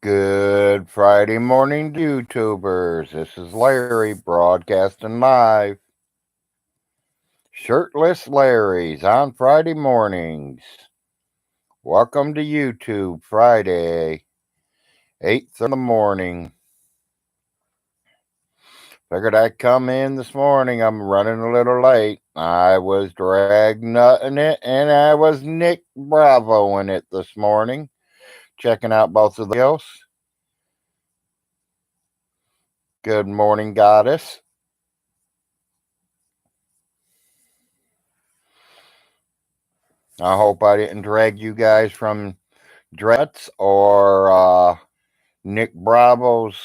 Good Friday morning, YouTubers. This is Larry broadcasting live. Shirtless Larry's on Friday mornings. Welcome to YouTube Friday, 8:30 in the morning. Figured I'd come in this morning. I'm running a little late. I was drag nutting it and I was Nick Bravo in it this morning. Checking out both of the videos. Good morning, Goddess. I hope I didn't drag you guys from Dreadnuts or Nick Bravo's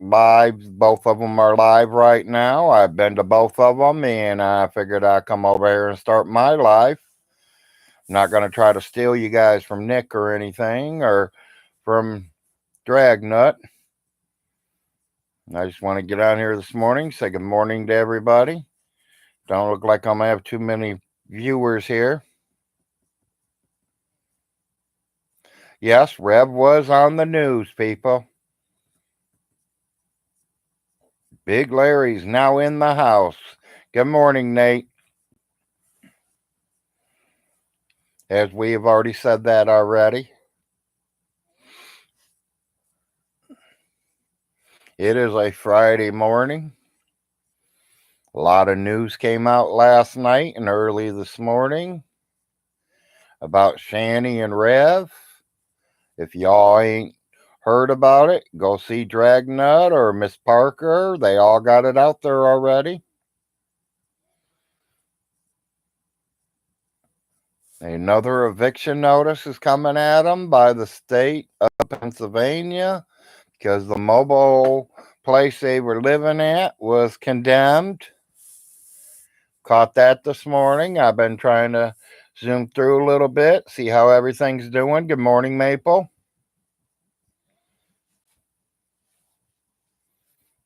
lives. Both of them are live right now. I've been to both of them and I figured I'd come over here and start my live. I'm not going to try to steal you guys from Nick or anything or from Dragnut. I just want to get on here this morning, say good morning to everybody. Don't look like I'm going to have too many viewers here. Yes, Rev was on the news, people. Big Larry's now in the house. Good morning, Nate. As we have already said that already. It is a Friday morning. A lot of news came out last night and early this morning about Shani and Rev. If y'all ain't heard about it, go see Dragnut or Miss Parker. They all got it out there already. Another eviction notice is coming at them by the state of Pennsylvania because the mobile place they were living at was condemned. Caught that this morning. I've been trying to zoom through a little bit, see how everything's doing. Good morning, Maple.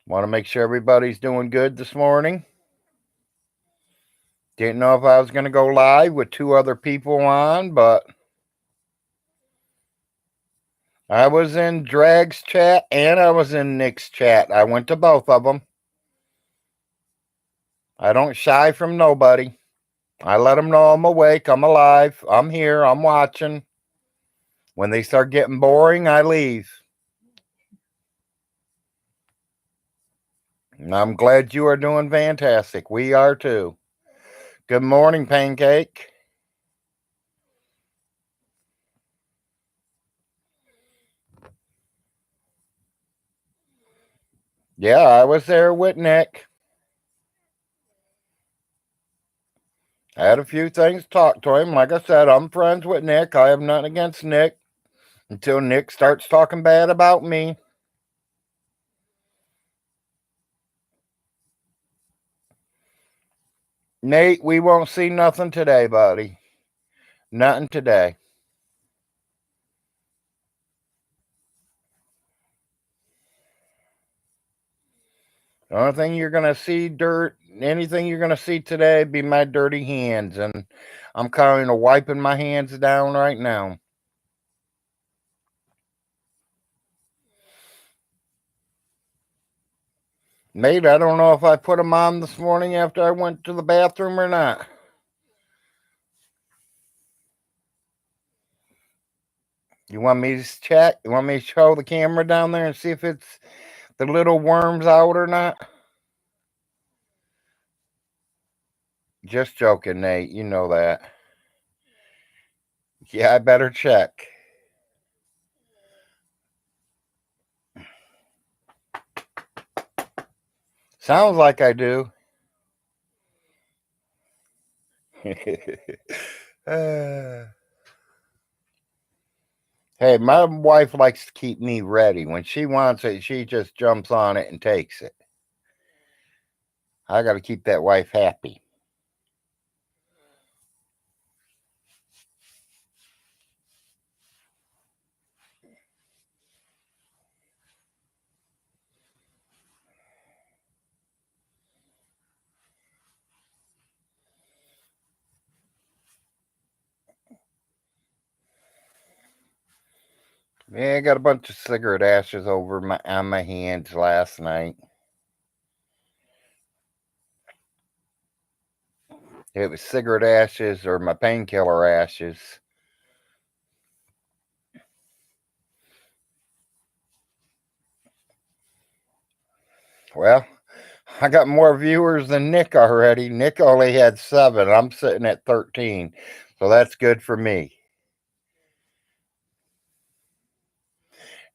Want to make sure everybody's doing good this morning. Didn't know if I was going to go live with two other people on, but I was in Drag's chat and I was in Nick's chat. I went to both of them. I don't shy from nobody. I let them know I'm awake, I'm alive, I'm here, I'm watching. When they start getting boring, I leave. And I'm glad you are doing fantastic. We are too. Good morning, Pancake. Yeah, I was there with Nick. I had a few things to talk to him. Like I said, I'm friends with Nick. I have nothing against Nick until Nick starts talking bad about me. Nate, we won't see nothing today, buddy. Nothing today. The only thing you're going to see anything you're going to see today be my dirty hands. And I'm kind of wiping my hands down right now. Nate, I don't know if I put them on this morning after I went to the bathroom or not. You want me to check? You want me to show the camera down there and see if it's the little worms out or not? Just joking, Nate. You know that. Yeah, I better check. Sounds like I do. uh, hey, my wife likes to keep me ready. When she wants it, she just jumps on it and takes it. I got to keep that wife happy. Yeah, I got a bunch of cigarette ashes on my hands last night. It was cigarette ashes or my painkiller ashes. Well, I got more viewers than Nick already. Nick only had 7. I'm sitting at 13. So that's good for me.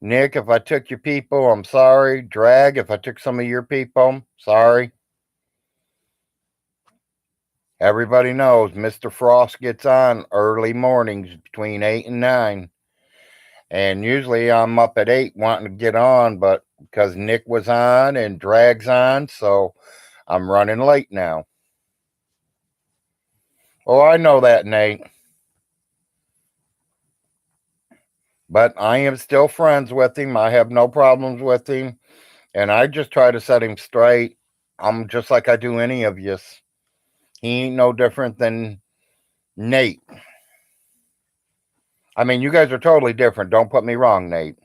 Nick, if I took your people, I'm sorry. Drag, if I took some of your people, sorry. Everybody knows Mr. Frost gets on early mornings between 8 and 9. And usually I'm up at 8 wanting to get on, but because Nick was on and Drag's on, so I'm running late now. Oh, I know that, Nate. But I am still friends with him. I have no problems with him. And I just try to set him straight. I'm just like I do any of you. He ain't no different than Nate. I mean, you guys are totally different. Don't put me wrong, Nate.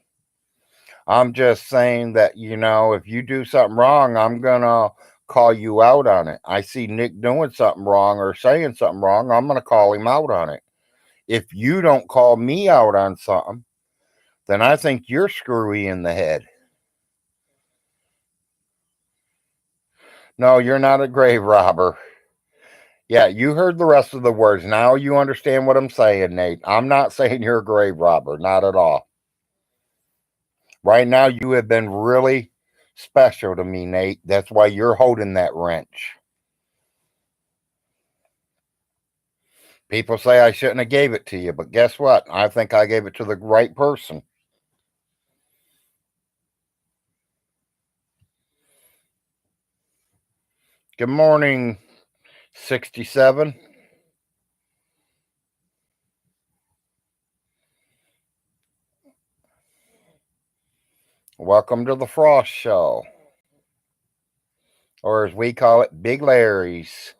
I'm just saying that, if you do something wrong, I'm going to call you out on it. I see Nick doing something wrong or saying something wrong, I'm going to call him out on it. If you don't call me out on something, then I think you're screwy in the head. No, you're not a grave robber. Yeah, you heard the rest of the words. Now you understand what I'm saying, Nate. I'm not saying you're a grave robber. Not at all. Right now, you have been really special to me, Nate. That's why you're holding that wrench. People say I shouldn't have gave it to you, but guess what? I think I gave it to the right person. Good morning, 67. Welcome to the Frost Show, or as we call it, Big Larry's.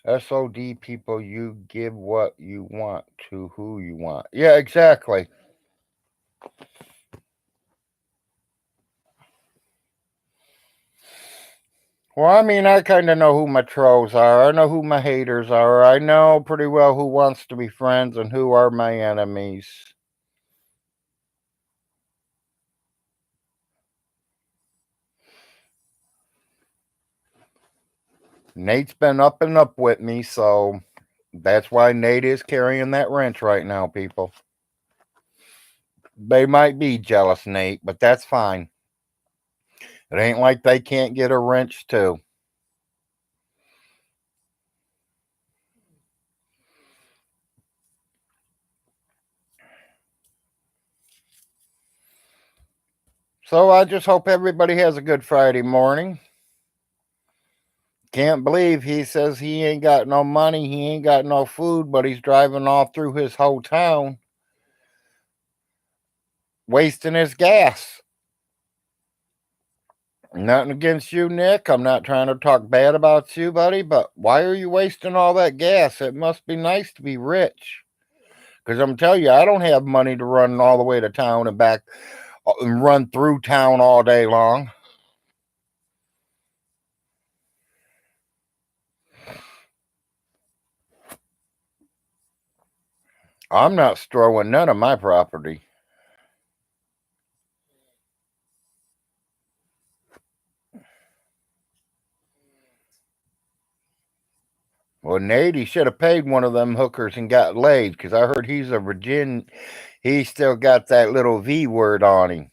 SOD people, you give what you want to who you want. Yeah, exactly. Well, I mean, I kind of know who my trolls are. I know who my haters are. I know pretty well who wants to be friends and who are my enemies. Nate's been up and up with me, so that's why Nate is carrying that wrench right now, people. They might be jealous, Nate, but that's fine. It ain't like they can't get a wrench, too. So I just hope everybody has a good Friday morning. Can't believe he says he ain't got no money, he ain't got no food, but he's driving all through his whole town, wasting his gas. Nothing against you, Nick. I'm not trying to talk bad about you, buddy, but why are you wasting all that gas? It must be nice to be rich. Because I'm telling you, I don't have money to run all the way to town and back and run through town all day long. I'm not throwing none of my property. Well, Nate, he should have paid one of them hookers and got laid because I heard he's a Virgin. He still got that little V word on him.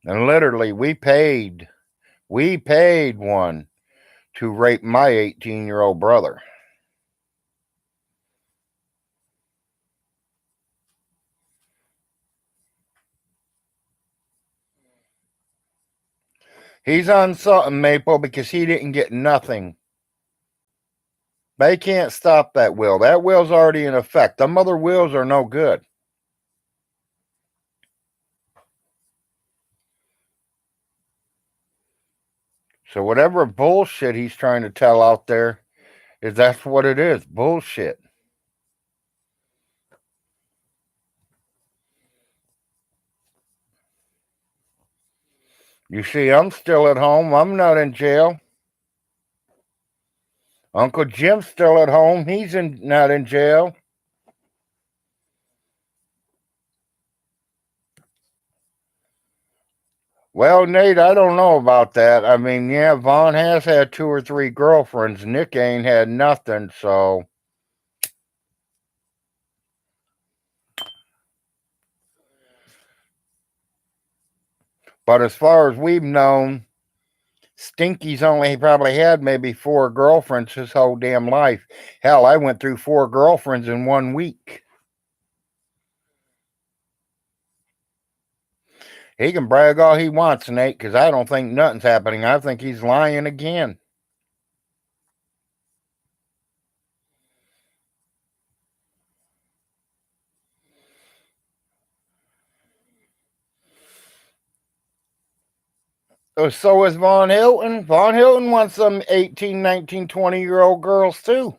And literally, we paid one to rape my 18-year-old brother. He's on something, Maple, because he didn't get nothing. They can't stop that will. That will's already in effect. Them other wills are no good. So whatever bullshit he's trying to tell out there is that's what it is. Bullshit. You see, I'm still at home. I'm not in jail. Uncle Jim's still at home. He's not in jail. Well, Nate, I don't know about that. I mean, yeah, Vaughn has had 2 or 3 girlfriends. Nick ain't had nothing, so. But as far as we've known, Stinky's only probably had maybe 4 girlfriends his whole damn life. Hell, I went through 4 girlfriends in 1 week. He can brag all he wants, Nate, because I don't think nothing's happening. I think he's lying again. So is Von Hilton. Von Hilton wants some 18, 19, 20-year-old girls, too.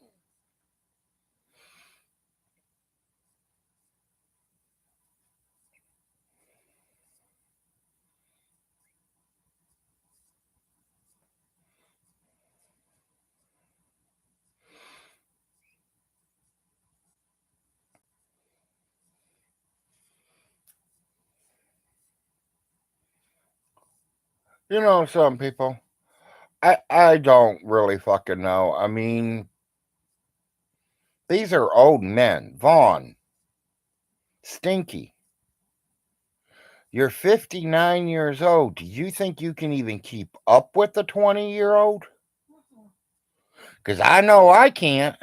You know, some people. I don't really fucking know. I mean, these are old men. Vaughn, Stinky. You're 59 years old. Do you think you can even keep up with the 20-year-old? Because I know I can't.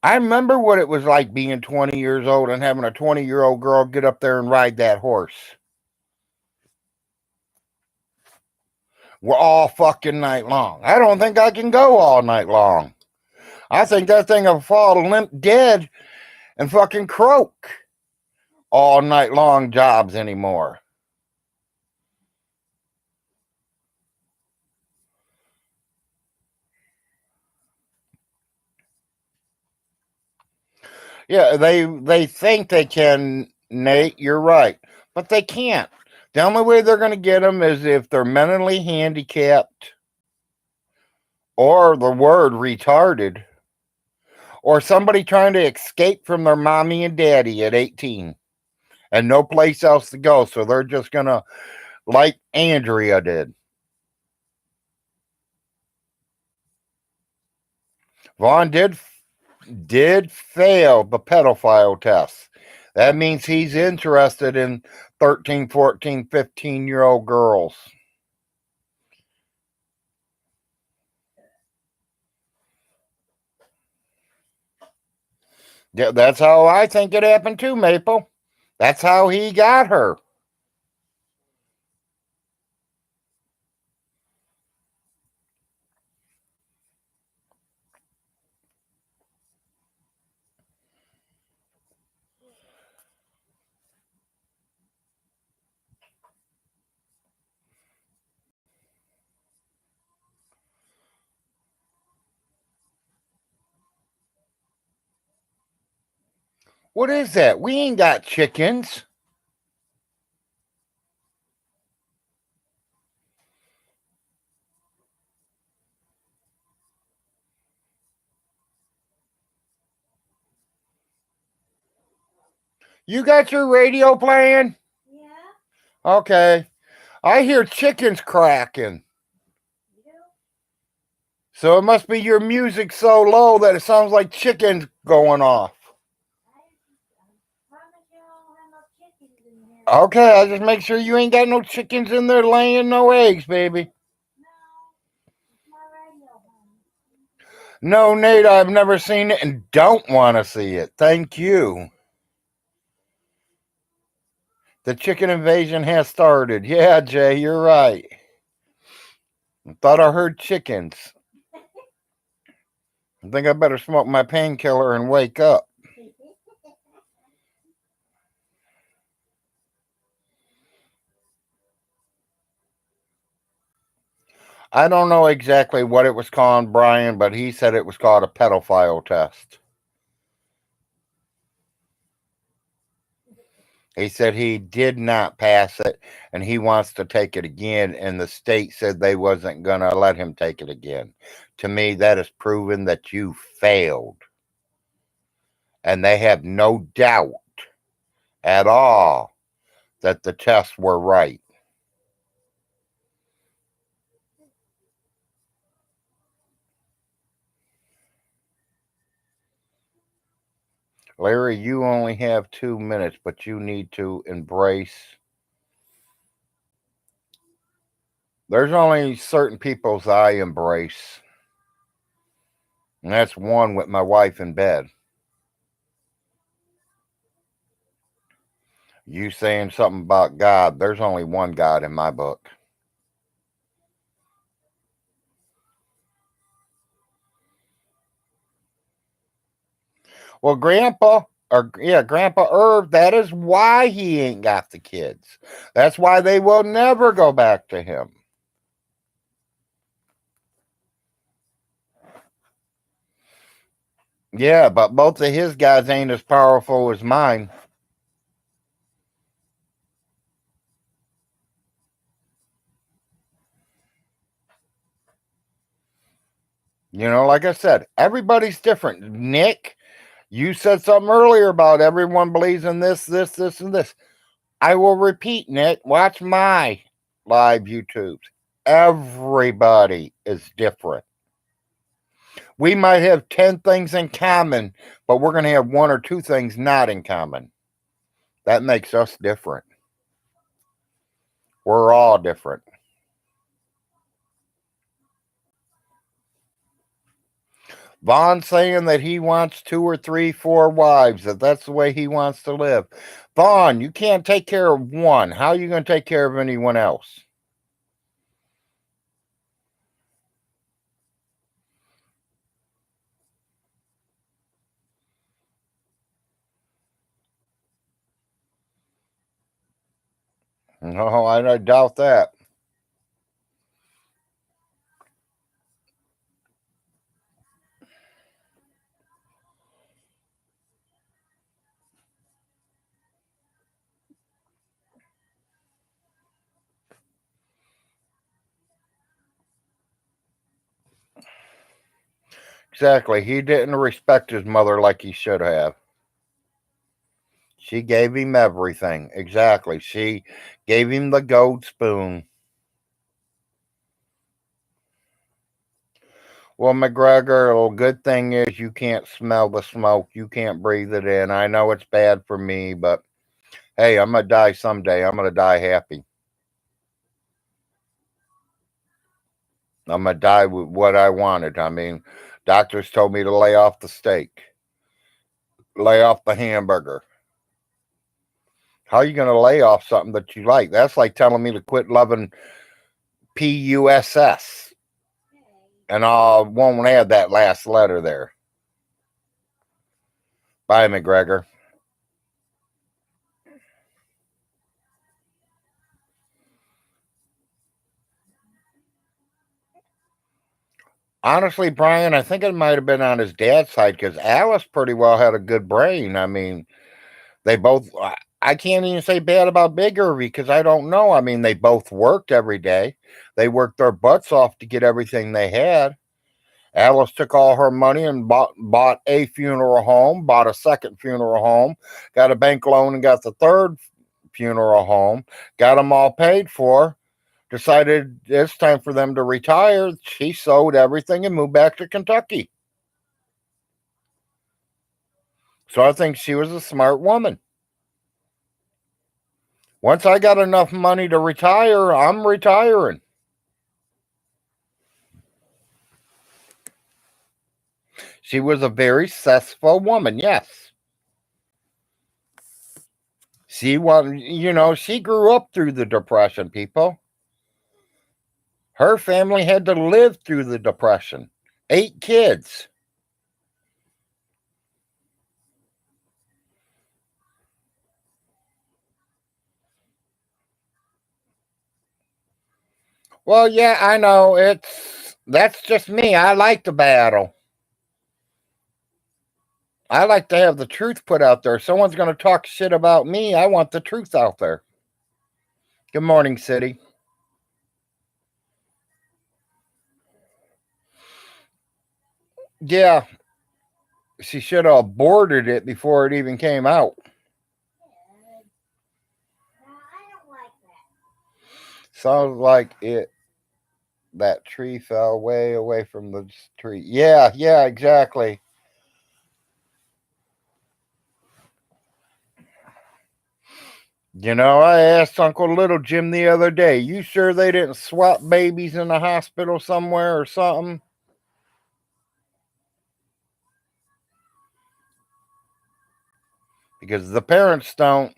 I remember what it was like being 20 years old and having a 20-year-old girl get up there and ride that horse. We're all fucking night long. I don't think I can go all night long. I think that thing will fall limp dead and fucking croak all night long jobs anymore. Yeah, they think they can, Nate. You're right, but they can't. The only way they're going to get them is if they're mentally handicapped, or the word retarded, or somebody trying to escape from their mommy and daddy at 18 and no place else to go. So they're just going to, like Andrea did. Vaughn did fail the pedophile test. That means he's interested in 13, 14, 15-year-old girls. Yeah, that's how I think it happened too, Maple. That's how he got her. What is that? We ain't got chickens. You got your radio playing? Yeah. Okay. I hear chickens cracking. So it must be your music so low that it sounds like chickens going off. Okay, I'll just make sure you ain't got no chickens in there laying no eggs, baby. No, Nate, I've never seen it and don't want to see it. Thank you. The chicken invasion has started. Yeah, Jay, you're right. I thought I heard chickens. I think I better smoke my painkiller and wake up. I don't know exactly what it was called, Brian, but he said it was called a pedophile test. He said he did not pass it and he wants to take it again, and the state said they wasn't going to let him take it again. To me, that is proven that you failed. And they have no doubt at all that the tests were right. Larry, you only have 2 minutes, but you need to embrace. There's only certain people's I embrace, and that's one with my wife in bed. You saying something about God, there's only one God in my book. Well, Grandpa Irv, that is why he ain't got the kids. That's why they will never go back to him. Yeah, but both of his guys ain't as powerful as mine. Like I said, everybody's different. Nick, you said something earlier about everyone believes in this, and this. I will repeat, Nick, watch my live YouTubes. Everybody is different. We might have 10 things in common, but we're going to have one or two things not in common. That makes us different. We're all different. Vaughn saying that he wants 2 or 3, 4 wives, that's the way he wants to live. Vaughn, you can't take care of one. How are you going to take care of anyone else? No, I doubt that. Exactly. He didn't respect his mother like he should have. She gave him everything. Exactly. She gave him the gold spoon. Well, McGregor, the good thing is you can't smell the smoke. You can't breathe it in. I know it's bad for me, but hey, I'm going to die someday. I'm going to die happy. I'm going to die with what I wanted. I mean, doctors told me to lay off the steak, lay off the hamburger. How are you going to lay off something that you like? That's like telling me to quit loving PUSS. And I won't add that last letter there. Bye, McGregor. Honestly, Brian, I think it might have been on his dad's side because Alice pretty well had a good brain. I mean, they both, I can't even say bad about Bigger because I don't know. I mean, they both worked every day, they worked their butts off to get everything they had. Alice took all her money and bought a funeral home, bought a second funeral home, got a bank loan and got the third funeral home, got them all paid for, decided it's time for them to retire. She sold everything and moved back to Kentucky. So I think she was a smart woman. Once I got enough money to retire, I'm retiring. She was a very successful woman, yes. She grew up through the Depression, people. Her family had to live through the Depression. 8 kids. Well, yeah, I know. That's just me. I like the battle. I like to have the truth put out there. If someone's going to talk shit about me, I want the truth out there. Good morning, City. Yeah, she should have aborted it before it even came out. Sounds like that tree fell way away from the tree. Yeah, yeah, exactly. You know, I asked Uncle Little Jim the other day, you sure they didn't swap babies in the hospital somewhere or something? Because the parents don't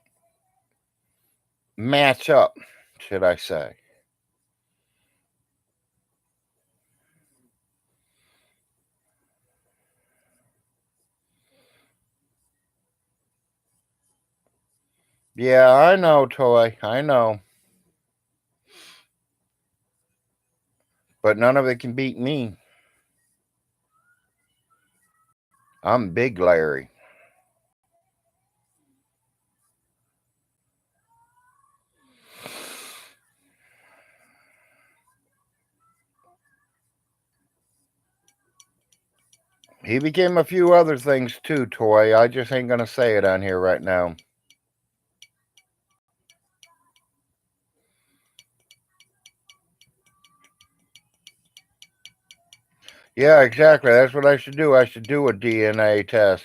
match up, should I say. Yeah, I know, Toy. I know. But none of it can beat me. I'm Big Larry. He became a few other things too, Toy. I just ain't gonna say it on here right now. Yeah, exactly. That's what I should do. I should do a DNA test.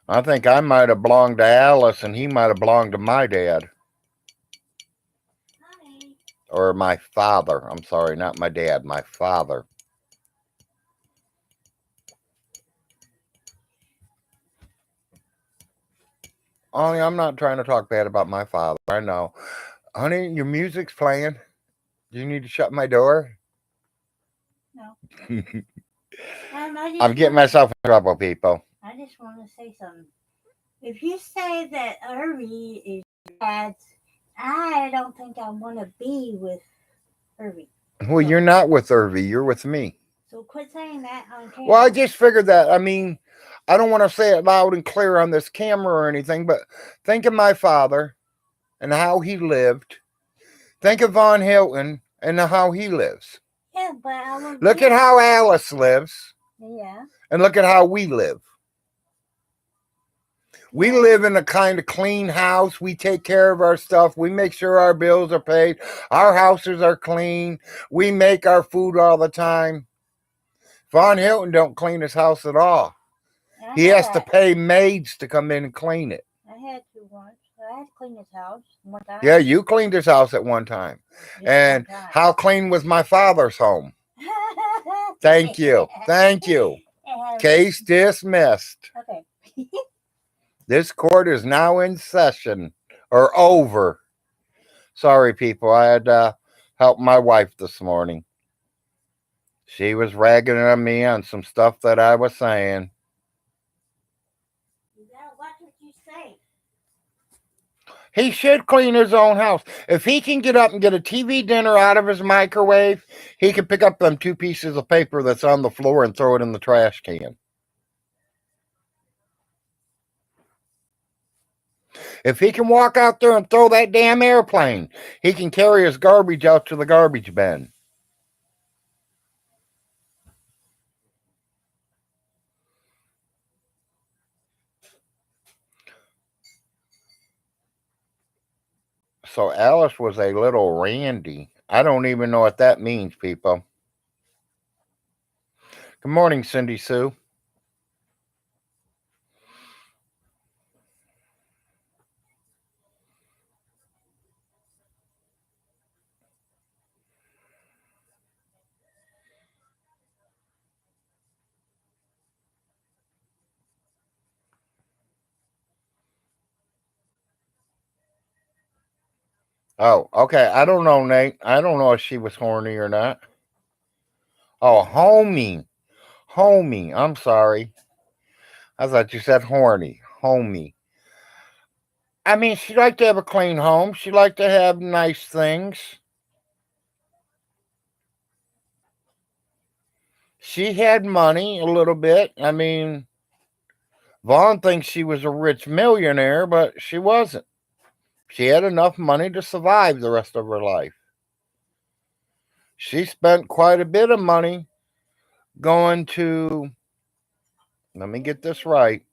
I think I might have belonged to Alice and he might have belonged to my dad. Or my father. I'm sorry, not my dad, my father. Honey, I'm not trying to talk bad about my father. I know. Honey, your music's playing. Do you need to shut my door? No. I'm getting myself in trouble, people. I just want to say something. If you say that Irvy is your dad's, I don't think I want to be with Irvy. Well, you're not with Irvy. You're with me. So quit saying that on camera. Well, I just figured that. I mean, I don't want to say it loud and clear on this camera or anything, but think of my father and how he lived. Think of Von Hilton and how he lives. Yeah, but I would Look at how Alice lives. Yeah. And look at how we live. We live in a kind of clean house. We take care of our stuff. We make sure our bills are paid. Our houses are clean. We make our food all the time. Von Hilton don't clean his house at all. He has to pay maids to come in and clean it. I had to once. I had to clean his house one time. Yeah, you cleaned his house at one time. And how clean was my father's home? Thank you. Thank you. Case dismissed. Okay. This court is now in session or over. Sorry, people. I had to help my wife this morning. She was ragging on me on some stuff that I was saying. You gotta watch what you say. He should clean his own house. If he can get up and get a TV dinner out of his microwave, he can pick up them 2 pieces of paper that's on the floor and throw it in the trash can. If he can walk out there and throw that damn airplane, he can carry his garbage out to the garbage bin. So Alice was a little randy. I don't even know what that means, people. Good morning, Cindy Sue. Oh, okay. I don't know, Nate. I don't know if she was horny or not. Oh, homie. Homie. I'm sorry. I thought you said horny. Homie. I mean, she liked to have a clean home. She liked to have nice things. She had money a little bit. I mean, Vaughn thinks she was a rich millionaire, but she wasn't. She had enough money to survive the rest of her life. She spent quite a bit of money going to, let me get this right.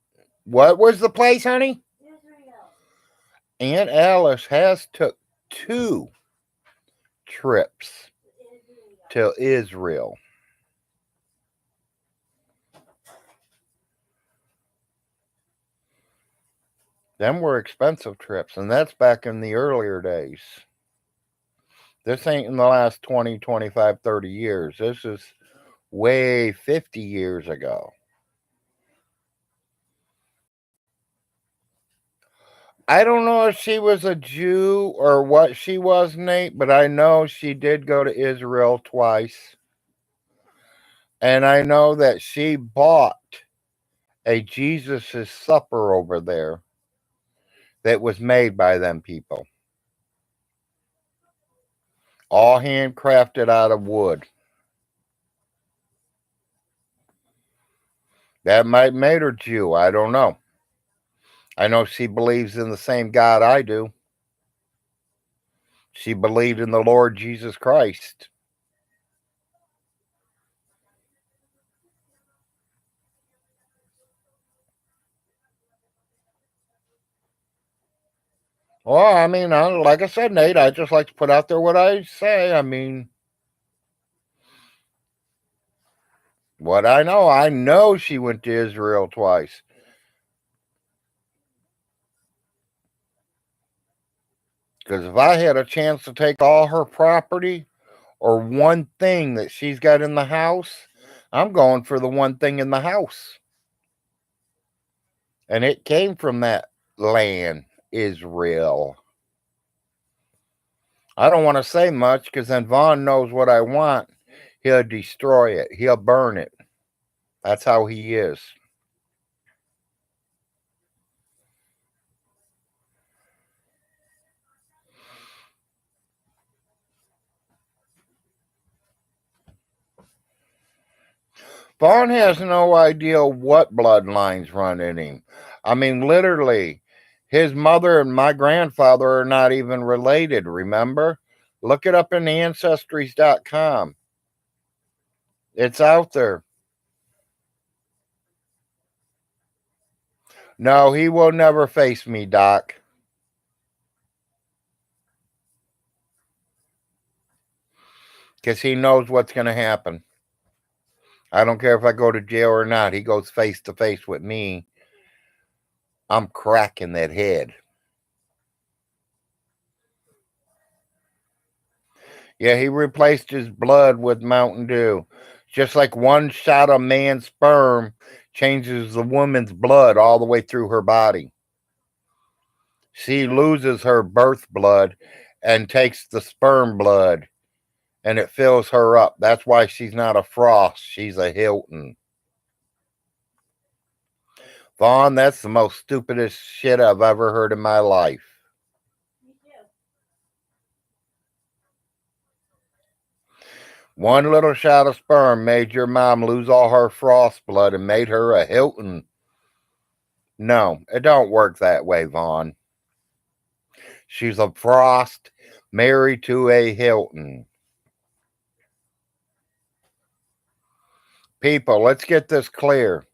What was the place, honey? Israel. Aunt Alice has took 2 trips Israel. to Israel. Them were expensive trips, and that's back in the earlier days. This ain't in the last 20, 25, 30 years. This is way 50 years ago. I don't know if she was a Jew or what she was, Nate, but I know she did go to Israel twice. And I know that she bought a Jesus' supper over there that was made by them people. All handcrafted out of wood. That might make her Jew. I don't know. I know she believes in the same God I do. She believed in the Lord Jesus Christ. Well, I mean, like I said, Nate, I just like to put out there what I say. I mean, what I know she went to Israel twice. Because if I had a chance to take all her property or one thing that she's got in the house, I'm going for the one thing in the house. And it came from that land, Israel. I don't want to say much because then Vaughn knows what I want. He'll destroy it. He'll burn it. That's how he is. Vaughn has no idea what bloodlines run in him. I mean, literally, his mother and my grandfather are not even related, remember? Look it up in ancestries.com. It's out there. No, he will never face me, Doc. Because he knows what's going to happen. I don't care if I go to jail or not. He goes face to face with me. I'm cracking that head. Yeah, he replaced his blood with Mountain Dew. Just like one shot of man's sperm changes the woman's blood all the way through her body. She loses her birth blood and takes the sperm blood and it fills her up. That's why she's not a Frost. She's a Hilton. Vaughn, that's the most stupidest shit I've ever heard in my life. Me too. One little shot of sperm made your mom lose all her Frost blood and made her a Hilton. No, it don't work that way, Vaughn. She's a Frost married to a Hilton. People, let's get this clear.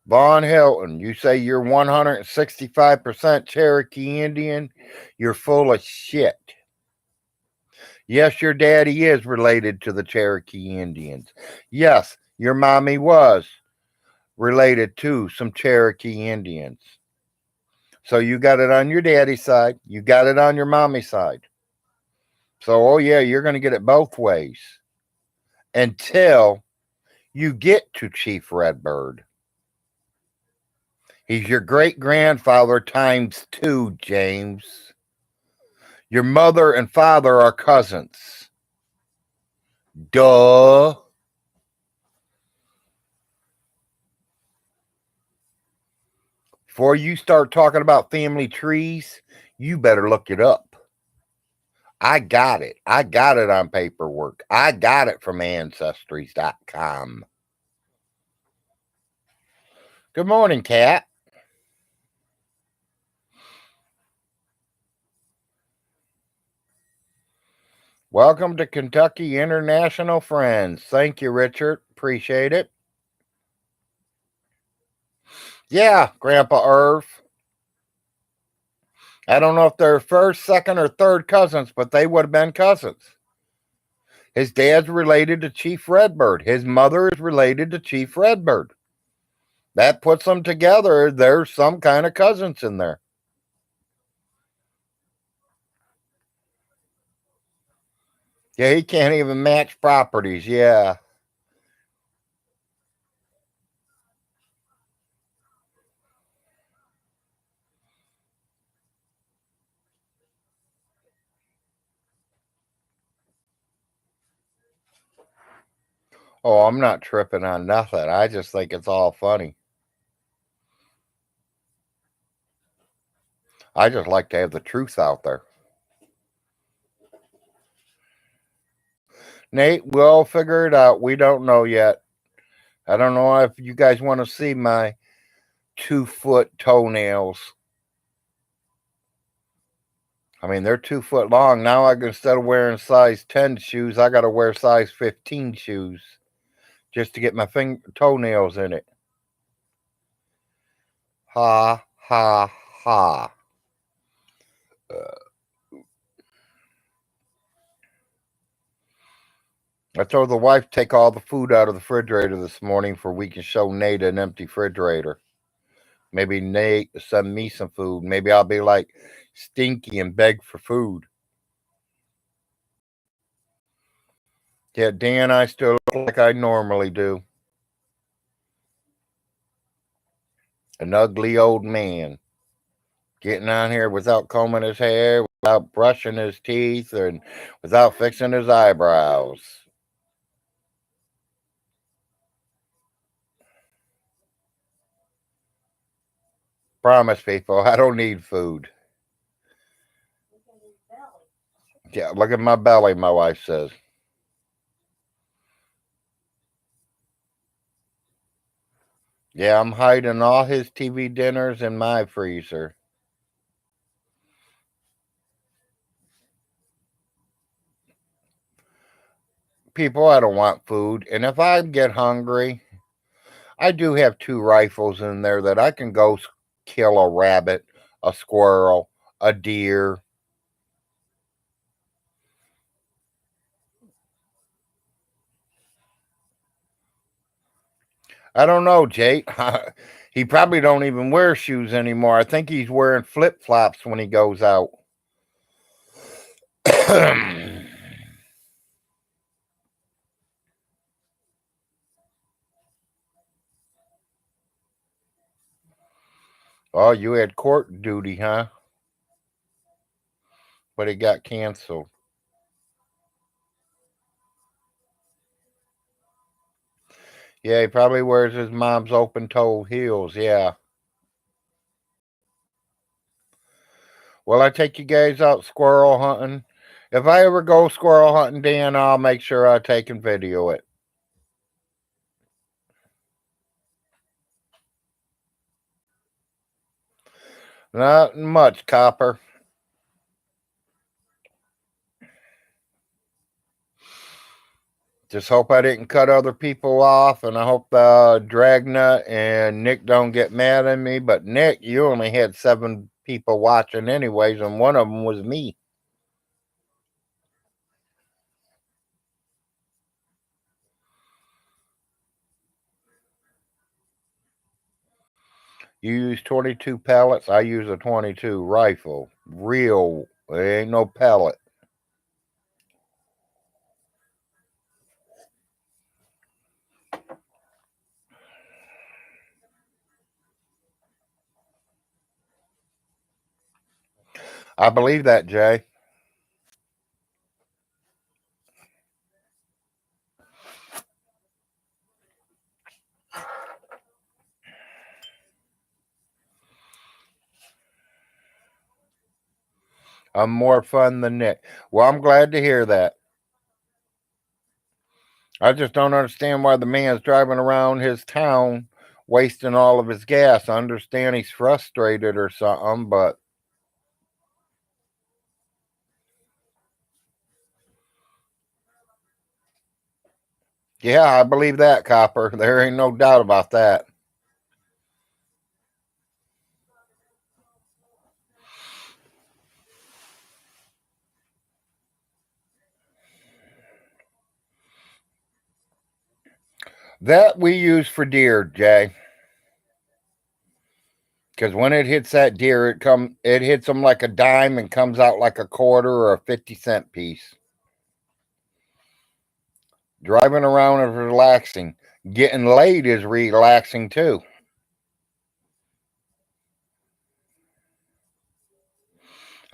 Vaughn Hilton, you say you're 165% Cherokee Indian? You're full of shit. Yes, your daddy is related to the Cherokee Indians. Yes, your mommy was related to some Cherokee Indians. So you got it on your daddy's side. You got it on your mommy's side. So, oh yeah, you're going to get it both ways until you get to Chief Redbird. He's your great grandfather times 2, James. Your mother and father are cousins. Duh. Before you start talking about family trees, you better look it up. I got it. I got it on paperwork. I got it from ancestries.com. Good morning, Kat. Welcome to Kentucky International Friends. Thank you, Richard. Appreciate it. Yeah, Grandpa Irv. I don't know if they're first, second, or third cousins, but they would have been cousins. His dad's related to Chief Redbird. His mother is related to Chief Redbird. That puts them together. There's some kind of cousins in there. Yeah, he can't even match properties. Yeah. Oh, I'm not tripping on nothing. I just think it's all funny. I just like to have the truth out there. Nate, we'll figure it out. We don't know yet. I don't know if you guys want to see my 2-foot toenails. I mean, they're 2 foot long. Now instead of wearing size 10 shoes, I got to wear size 15 shoes just to get my toenails in it. Ha, ha, ha. I told the wife to take all the food out of the refrigerator this morning for we can show Nate an empty refrigerator. Maybe Nate send me some food. Maybe I'll be like Stinky and beg for food. Yeah, Dan, I still look like I normally do. An ugly old man. Getting on here without combing his hair, without brushing his teeth, and without fixing his eyebrows. Promise, people, I don't need food. Yeah, look at my belly, my wife says. Yeah, I'm hiding all his TV dinners in my freezer. People, I don't want food. And if I get hungry, I do have 2 rifles in there that I can go kill a rabbit, a squirrel, a deer. I don't know, Jake. He probably don't even wear shoes anymore. I think he's wearing flip-flops when he goes out. Oh, you had court duty, huh? But it got canceled. Yeah, he probably wears his mom's open-toe heels. Yeah. Well, I take you guys out squirrel hunting. If I ever go squirrel hunting, Dan, I'll make sure I take and video it. Not much, Copper. Just hope I didn't cut other people off, and I hope Dragnut and Nick don't get mad at me. But Nick, you only had 7 people watching anyways, and one of them was me. You use 22 pellets. I use a 22 rifle. Real. It ain't no pellet. I believe that, Jay. I'm more fun than Nick. Well, I'm glad to hear that. I just don't understand why the man's driving around his town wasting all of his gas. I understand he's frustrated or something, but yeah, I believe that, Copper. There ain't no doubt about that. That we use for deer, Jay. Because when it hits that deer, it hits them like a dime and comes out like a quarter or a 50-cent piece. Driving around is relaxing. Getting laid is relaxing too.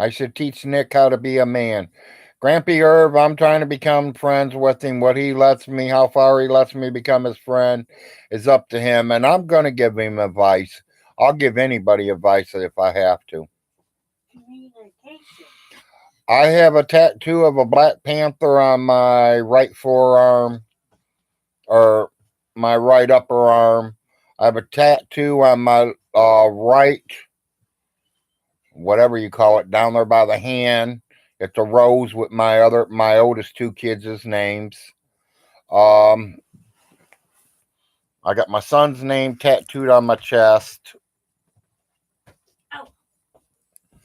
I should teach Nick how to be a man. Grampy Irv, I'm trying to become friends with him. What he lets me, how far he lets me become his friend is up to him. And I'm going to give him advice. I'll give anybody advice if I have to. Communication. I have a tattoo of a Black Panther on my right forearm or my right upper arm. I have a tattoo on my right, whatever you call it, down there by the hand. It's a rose with my oldest two kids' names. Um, I got my son's name tattooed on my chest. Oh,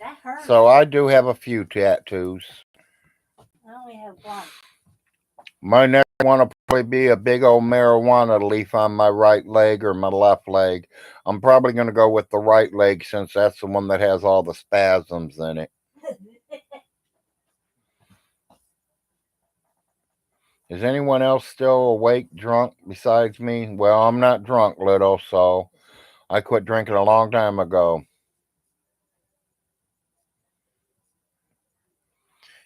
that hurt. So I do have a few tattoos. I only have one. My next one will probably be a big old marijuana leaf on my right leg or my left leg. I'm probably going to go with the right leg since that's the one that has all the spasms in it. Is anyone else still awake, drunk besides me? Well, I'm not drunk, little, so I quit drinking a long time ago.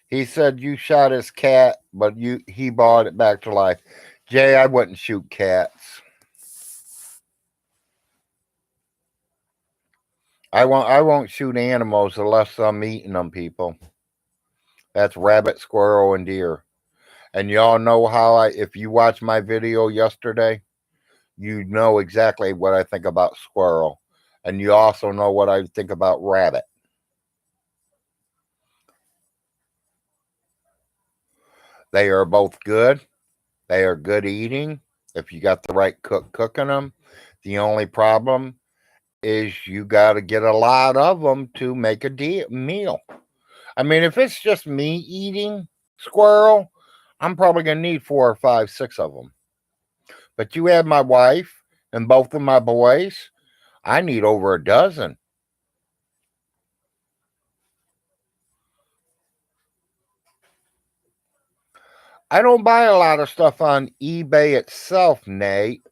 He said you shot his cat, but he brought it back to life. Jay, I wouldn't shoot cats. I won't shoot animals unless I'm eating them, people. That's rabbit, squirrel, and deer. And y'all know how if you watch my video yesterday, you know exactly what I think about squirrel. And you also know what I think about rabbit. They are both good. They are good eating if you got the right cook cooking them. The only problem is you got to get a lot of them to make a meal. I mean, if it's just me eating squirrel, I'm probably going to need 4 or 5, 6 of them. But you add my wife and both of my boys, I need over a dozen. I don't buy a lot of stuff on eBay itself, Nate.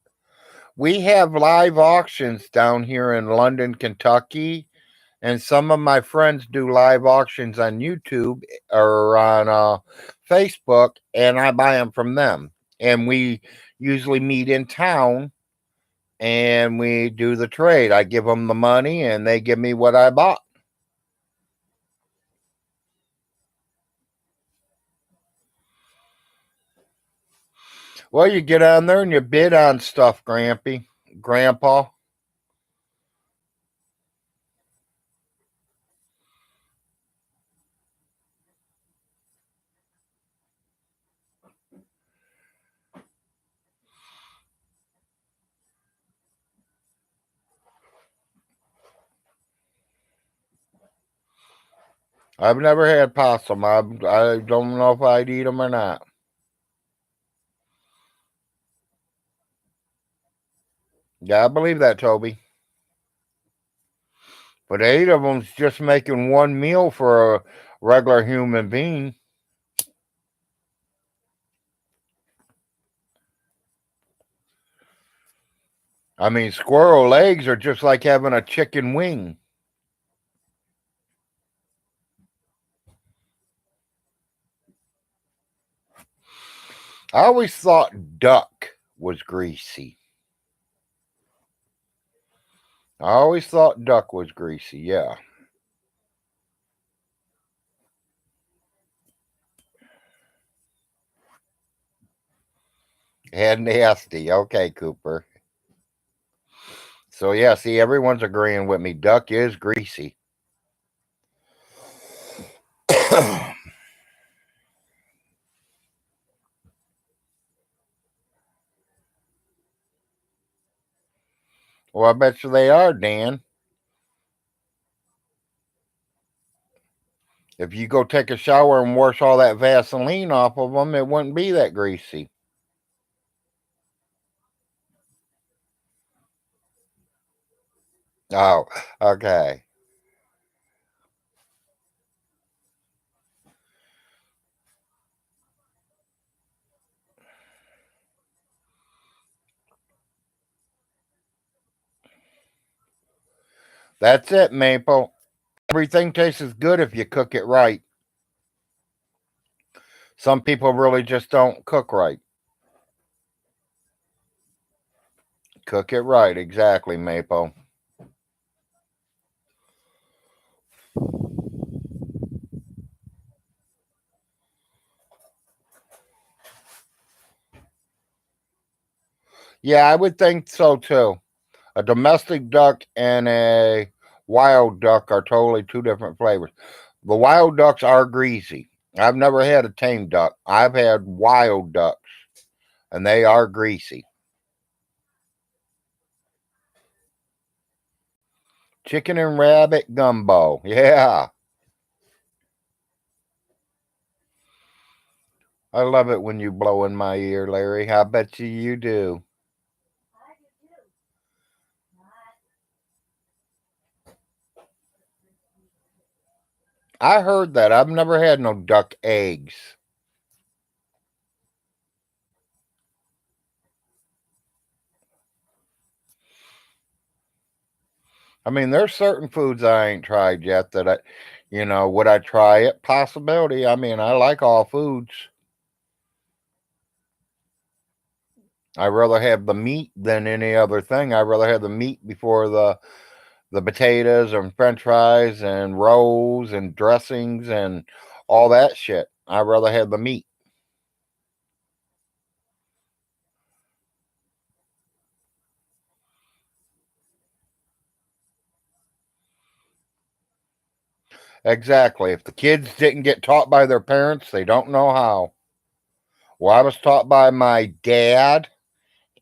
We have live auctions down here in London, Kentucky, and some of my friends do live auctions on YouTube or on Facebook, and I buy them from them. And we usually meet in town and we do the trade. I give them the money and they give me what I bought. Well, you get on there and you bid on stuff, Grandpa. I've never had possum. I don't know if I'd eat them or not. Yeah, I believe that, Toby. But 8 of them's just making one meal for a regular human being. I mean, squirrel legs are just like having a chicken wing. I always thought duck was greasy. I always thought duck was greasy, yeah. Head nasty. Okay, Cooper. So yeah, see, everyone's agreeing with me. Duck is greasy. Well, I bet you they are, Dan. If you go take a shower and wash all that Vaseline off of them, it wouldn't be that greasy. Oh, okay. That's it, Maple. Everything tastes good if you cook it right. Some people really just don't cook right. Cook it right, exactly, Maple. Yeah, I would think so too. A domestic duck and a wild duck are totally two different flavors. The wild ducks are greasy. I've never had a tame duck. I've had wild ducks, and they are greasy. Chicken and rabbit gumbo. Yeah. I love it when you blow in my ear, Larry. I bet you do. I heard that. I've never had no duck eggs. I mean, there's certain foods I ain't tried yet that would I try it? Possibility. I mean, I like all foods. I rather have the meat than any other thing. I rather have the meat before the potatoes and French fries and rolls and dressings and all that shit. I rather have the meat. Exactly. If the kids didn't get taught by their parents, they don't know how. Well, I was taught by my dad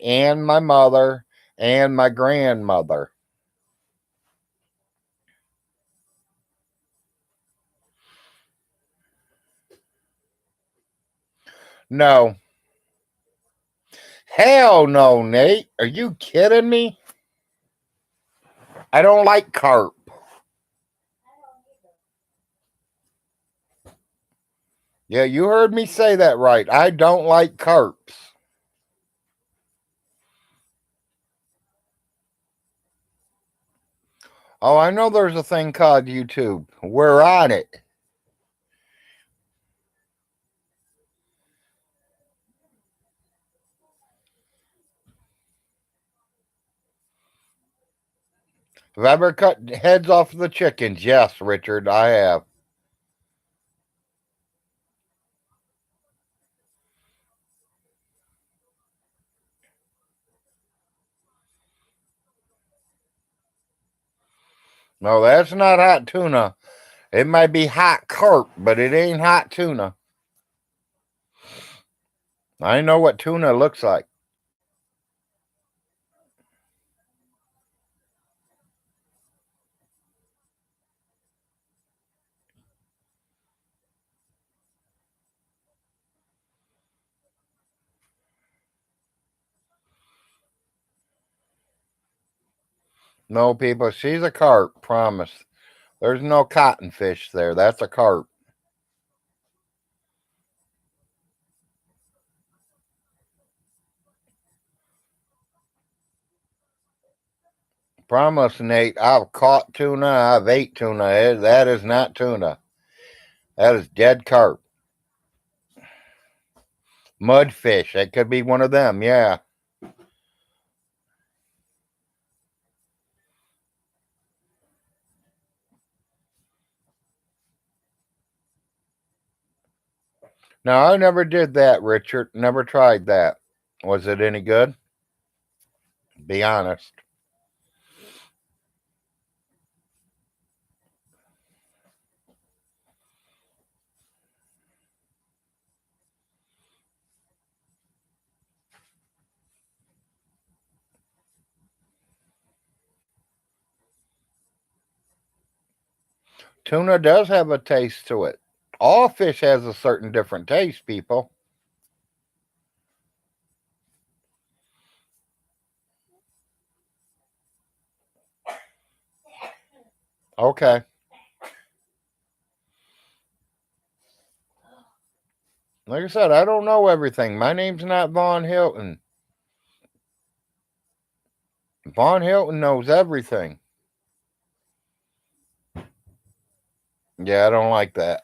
and my mother and my grandmother. No. Hell no, Nate. Are you kidding me? I don't like carp. Yeah, you heard me say that right. I don't like carps. Oh, I know there's a thing called YouTube. We're on it. Have I ever cut heads off the chickens? Yes, Richard, I have. No, that's not hot tuna. It might be hot carp, but it ain't hot tuna. I know what tuna looks like. No, people, she's a carp, promise. There's no cottonfish there. That's a carp. Promise, Nate. I've caught tuna. I've ate tuna. That is not tuna. That is dead carp. Mudfish. That could be one of them. Yeah. No, I never did that, Richard. Never tried that. Was it any good? Be honest. Tuna does have a taste to it. All fish has a certain different taste, people. Okay. Like I said, I don't know everything. My name's not Vaughn Hilton. Vaughn Hilton knows everything. Yeah, I don't like that.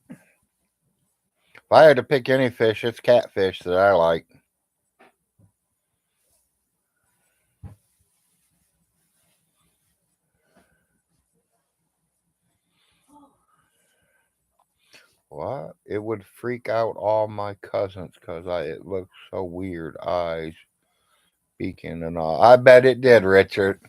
If I had to pick any fish, it's catfish that I like. What? It would freak out all my cousins because it looks so weird. Eyes, beacon, and all. I bet it did, Richard.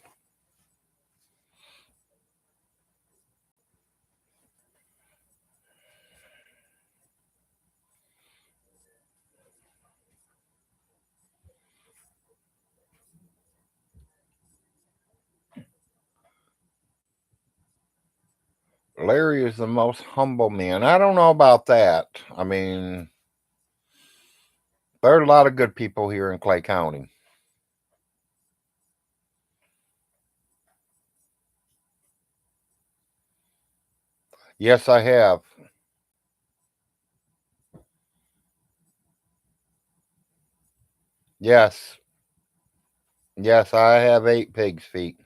Larry is the most humble man. I don't know about that. I mean, there are a lot of good people here in Clay County. Yes, I have. Yes. Yes, I have 8 pig's feet.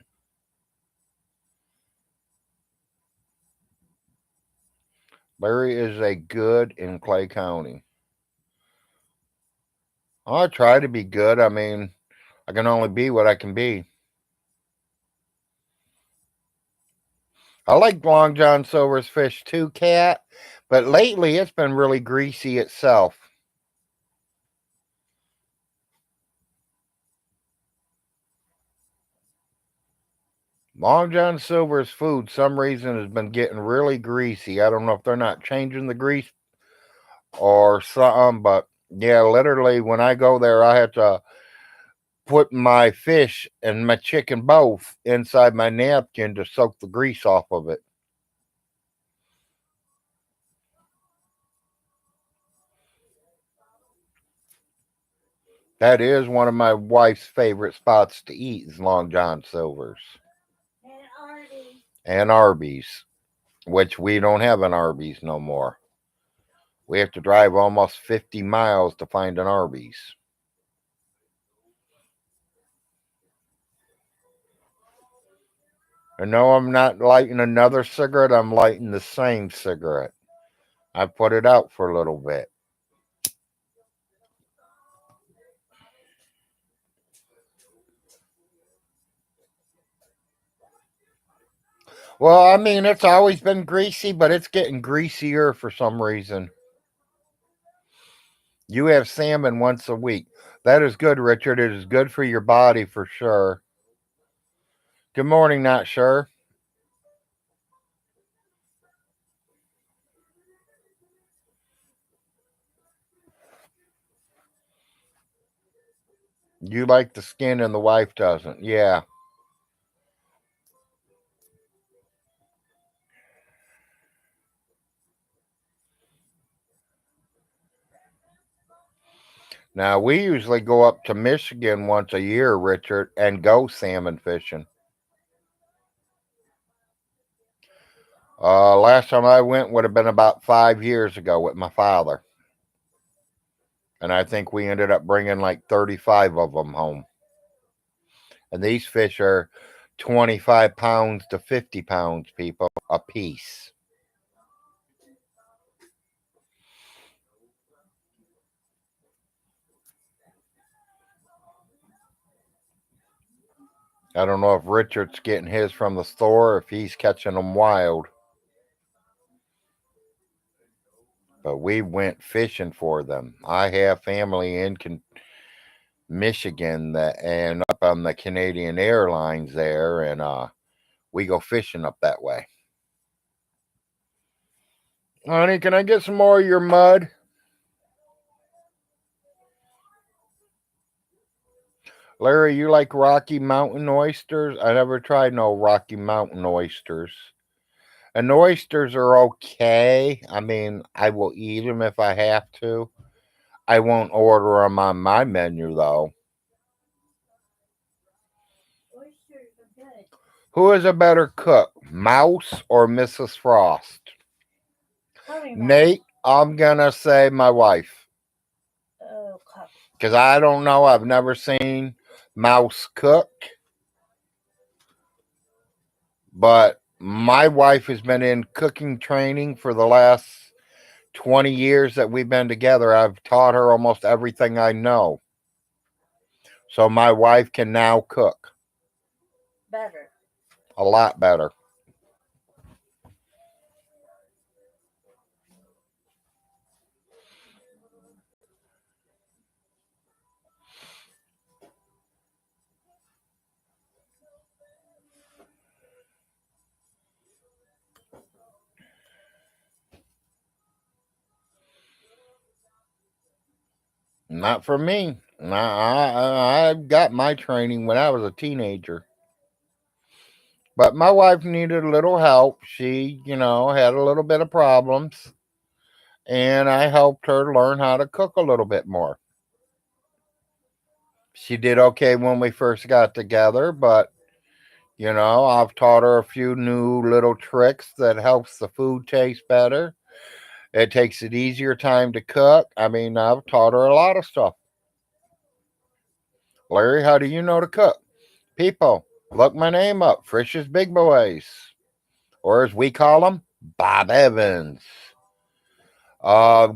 Larry is a good in Clay County. I try to be good. I mean, I can only be what I can be. I like Long John Silver's fish too, Cat, but lately it's been really greasy itself. Long John Silver's food, some reason, has been getting really greasy. I don't know if they're not changing the grease or something, but yeah, literally when I go there, I have to put my fish and my chicken both inside my napkin to soak the grease off of it. That is one of my wife's favorite spots to eat is Long John Silver's And Arby's. and Arby's, which we don't have an Arby's no more. We have to drive almost 50 miles to find an Arby's. And no, I'm not lighting another cigarette. I'm lighting the same cigarette. I put it out for a little bit. Well, I mean, it's always been greasy, but it's getting greasier for some reason. You have salmon once a week. That is good, Richard. It is good for your body for sure. Good morning, not sure. You like the skin and the wife doesn't. Yeah. Now, we usually go up to Michigan once a year, Richard, and go salmon fishing. Last time I went would have been about 5 years ago with my father. And I think we ended up bringing like 35 of them home. And these fish are 25 pounds to 50 pounds, people, a piece. I don't know if Richard's getting his from the store or if he's catching them wild. but we went fishing for them. I have family in Michigan that and up on the Canadian Airlines there, and we go fishing up that way. Honey, can I get some more of your mud? Larry, you like Rocky Mountain oysters? I never tried no Rocky Mountain oysters. And oysters are okay. I mean, I will eat them if I have to. I won't order them on my menu, though. Oysters are good. Who is a better cook, Mouse or Mrs. Frost? Probably Nate, I'm going to say my wife. Oh, cup. Because I don't know. I've never seen Mouse cook. But my wife has been in cooking training for the last 20 years that we've been together. I've taught her almost everything I know. So my wife can now cook. Better. A lot better. Not for me. I got my training when I was a teenager. But my wife needed a little help. She, had a little bit of problems. And I helped her learn how to cook a little bit more. She did okay when we first got together, but I've taught her a few new little tricks that helps the food taste better. It takes it easier time to cook. I mean, I've taught her a lot of stuff. Larry, how do you know to cook? People, look my name up, Frisch's Big Boys. Or as we call them, Bob Evans.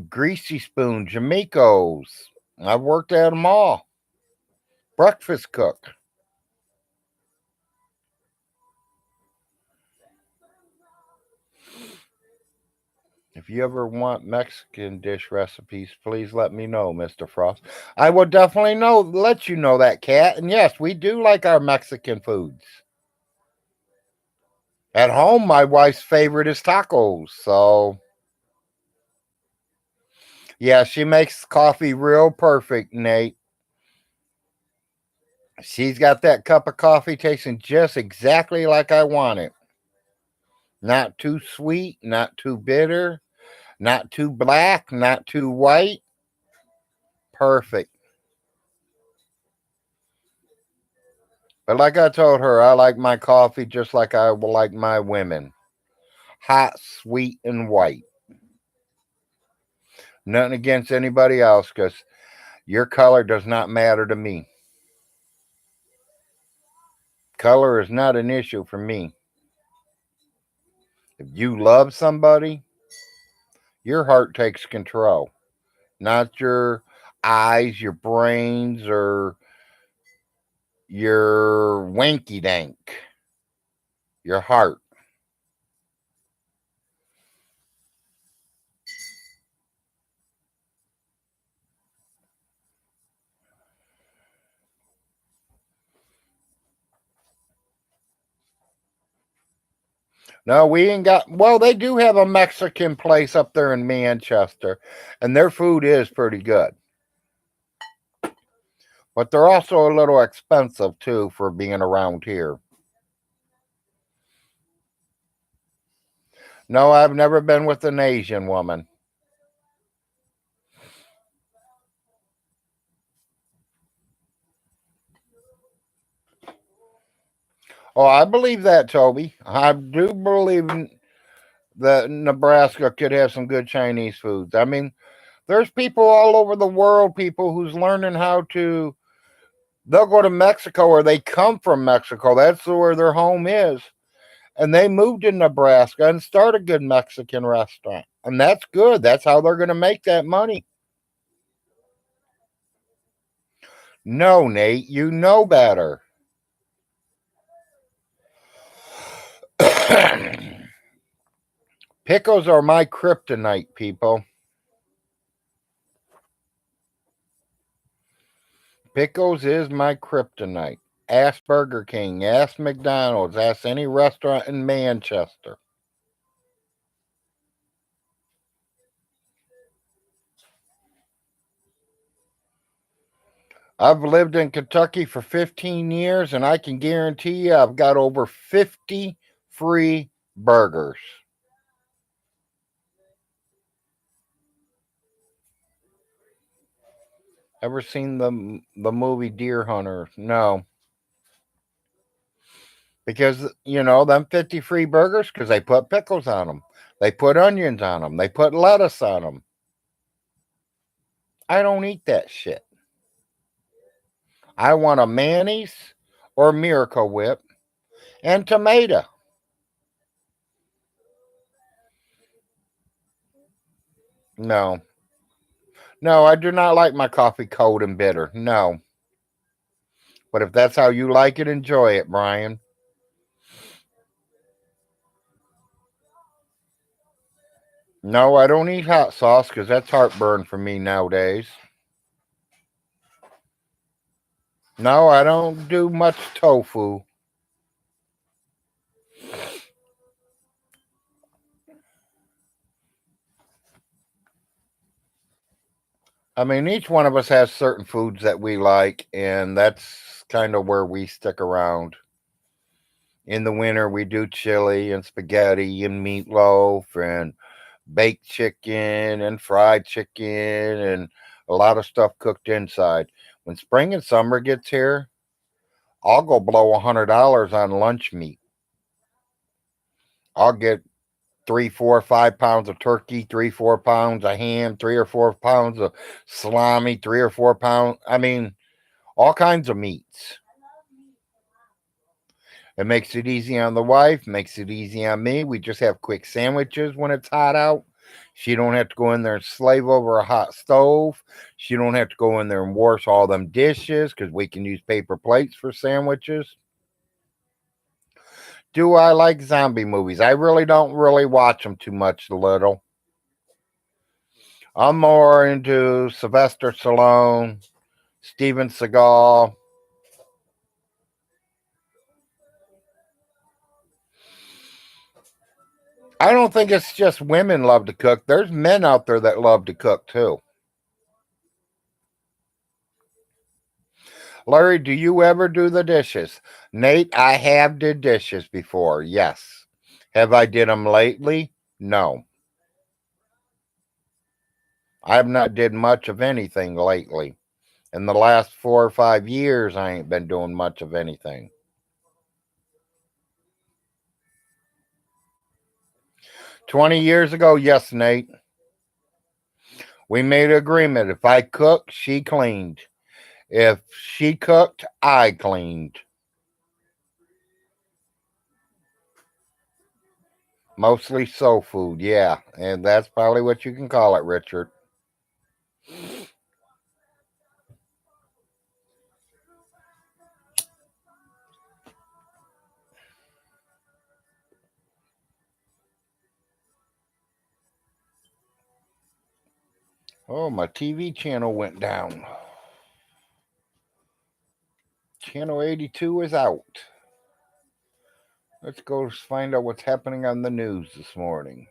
Greasy Spoon, Jamaico's. I've worked at them all. Breakfast cook. If you ever want Mexican dish recipes, please let me know, Mr. Frost. I will definitely let you know that, Cat. And yes, we do like our Mexican foods. At home, my wife's favorite is tacos. So, yeah, she makes coffee real perfect, Nate. She's got that cup of coffee tasting just exactly like I want it. Not too sweet, not too bitter, not too black, not too white. Perfect. But like I told her, I like my coffee just like I like my women. Hot, sweet, and white. Nothing against anybody else because your color does not matter to me. Color is not an issue for me. If you love somebody, your heart takes control, not your eyes, your brains, or your wanky dank. Your heart. No, we ain't got. Well, they do have a Mexican place up there in Manchester, and their food is pretty good. But they're also a little expensive too for being around here. No, I've never been with an Asian woman. Oh, I believe that, Toby. I do believe that Nebraska could have some good Chinese foods. I mean, there's people all over the world, people who's learning how to. They'll go to Mexico or they come from Mexico. That's where their home is. And they moved to Nebraska and start a good Mexican restaurant. And that's good. That's how they're going to make that money. No, Nate, you know better. Pickles are my kryptonite, people. Pickles is my kryptonite. Ask Burger King, ask McDonald's, ask any restaurant in Manchester. I've lived in Kentucky for 15 years, and I can guarantee you I've got over 50 free burgers. Ever seen the movie Deer Hunter? No. Because, them 50 free burgers, because they put pickles on them. They put onions on them. They put lettuce on them. I don't eat that shit. I want a mayonnaise or Miracle Whip and tomato. No. No, I do not like my coffee cold and bitter. No. But if that's how you like it, enjoy it, Brian. No, I don't eat hot sauce because that's heartburn for me nowadays. No, I don't do much tofu. I mean, each one of us has certain foods that we like, and that's kind of where we stick around. In the winter, we do chili and spaghetti and meatloaf and baked chicken and fried chicken and a lot of stuff cooked inside. When spring and summer gets here, I'll go blow $100 on lunch meat. I'll get 3, 4, 5 pounds of turkey, 3, 4 pounds of ham, 3 or 4 pounds of salami, 3 or 4 pounds. I mean, all kinds of meats. It makes it easy on the wife, makes it easy on me. We just have quick sandwiches when it's hot out. She don't have to go in there and slave over a hot stove. She don't have to go in there and wash all them dishes because we can use paper plates for sandwiches. Do I like zombie movies? I really don't really watch them too much, little. I'm more into Sylvester Stallone, Steven Seagal. I don't think it's just women love to cook. There's men out there that love to cook too. Larry, do you ever do the dishes? Nate, I have did dishes before. Yes. Have I did them lately? No. I have not did much of anything lately. In the last 4 or 5 years, I ain't been doing much of anything. 20 years ago, yes, Nate. We made an agreement. If I cooked, she cleaned. If she cooked, I cleaned. Mostly soul food, yeah. And that's probably what you can call it, Richard. Oh, my TV channel went down. Channel 82 is out. Let's go find out what's happening on the news this morning.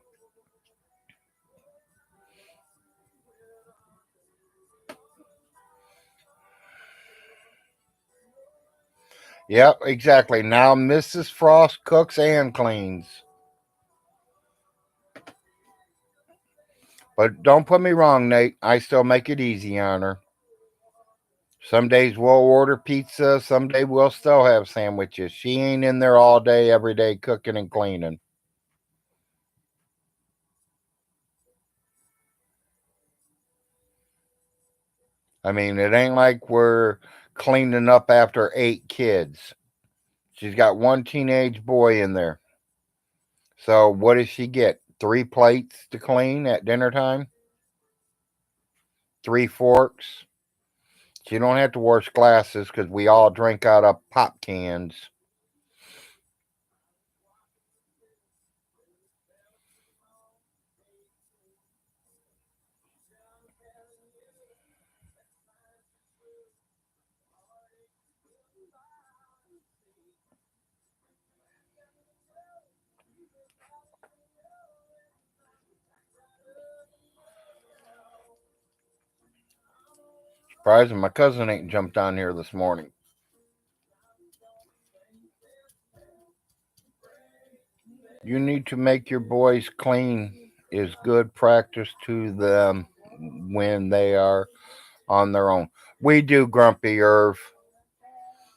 Yep, exactly. Now Mrs. Frost cooks and cleans. But don't put me wrong, Nate. I still make it easy on her. Some days we'll order pizza. Some day we'll still have sandwiches. She ain't in there all day, every day, cooking and cleaning. I mean, it ain't like we're cleaning up after 8 kids. She's got one teenage boy in there. So what does she get? 3 plates to clean at dinner time? 3 forks? She don't have to wash glasses because we all drink out of pop cans. Surprising my cousin ain't jumped on here this morning. You need to make your boys clean is good practice to them when they are on their own. We do, Grumpy Irv.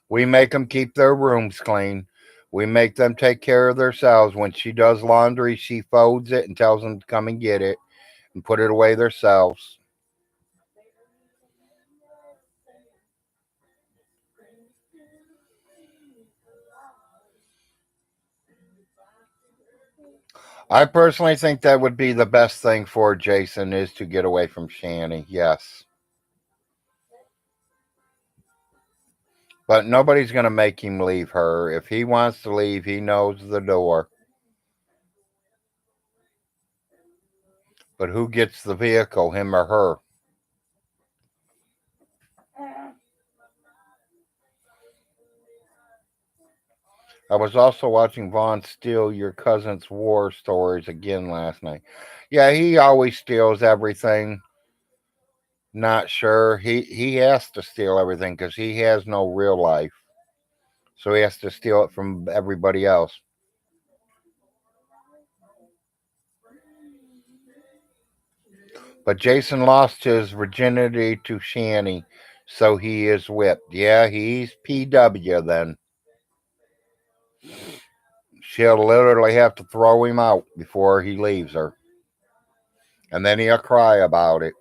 We make them keep their rooms clean. We make them take care of themselves. When she does laundry, she folds it and tells them to come and get it and put it away themselves. I personally think that would be the best thing for Jason is to get away from Shanny. Yes. But nobody's going to make him leave her. If he wants to leave, he knows the door. But who gets the vehicle, him or her? I was also watching Vaughn steal your cousin's war stories again last night. Yeah, he always steals everything. Not sure. He has to steal everything because he has no real life. So he has to steal it from everybody else. But Jason lost his virginity to Shanny, so he is whipped. Yeah, he's PW then. She'll literally have to throw him out before he leaves her. And then he'll cry about it.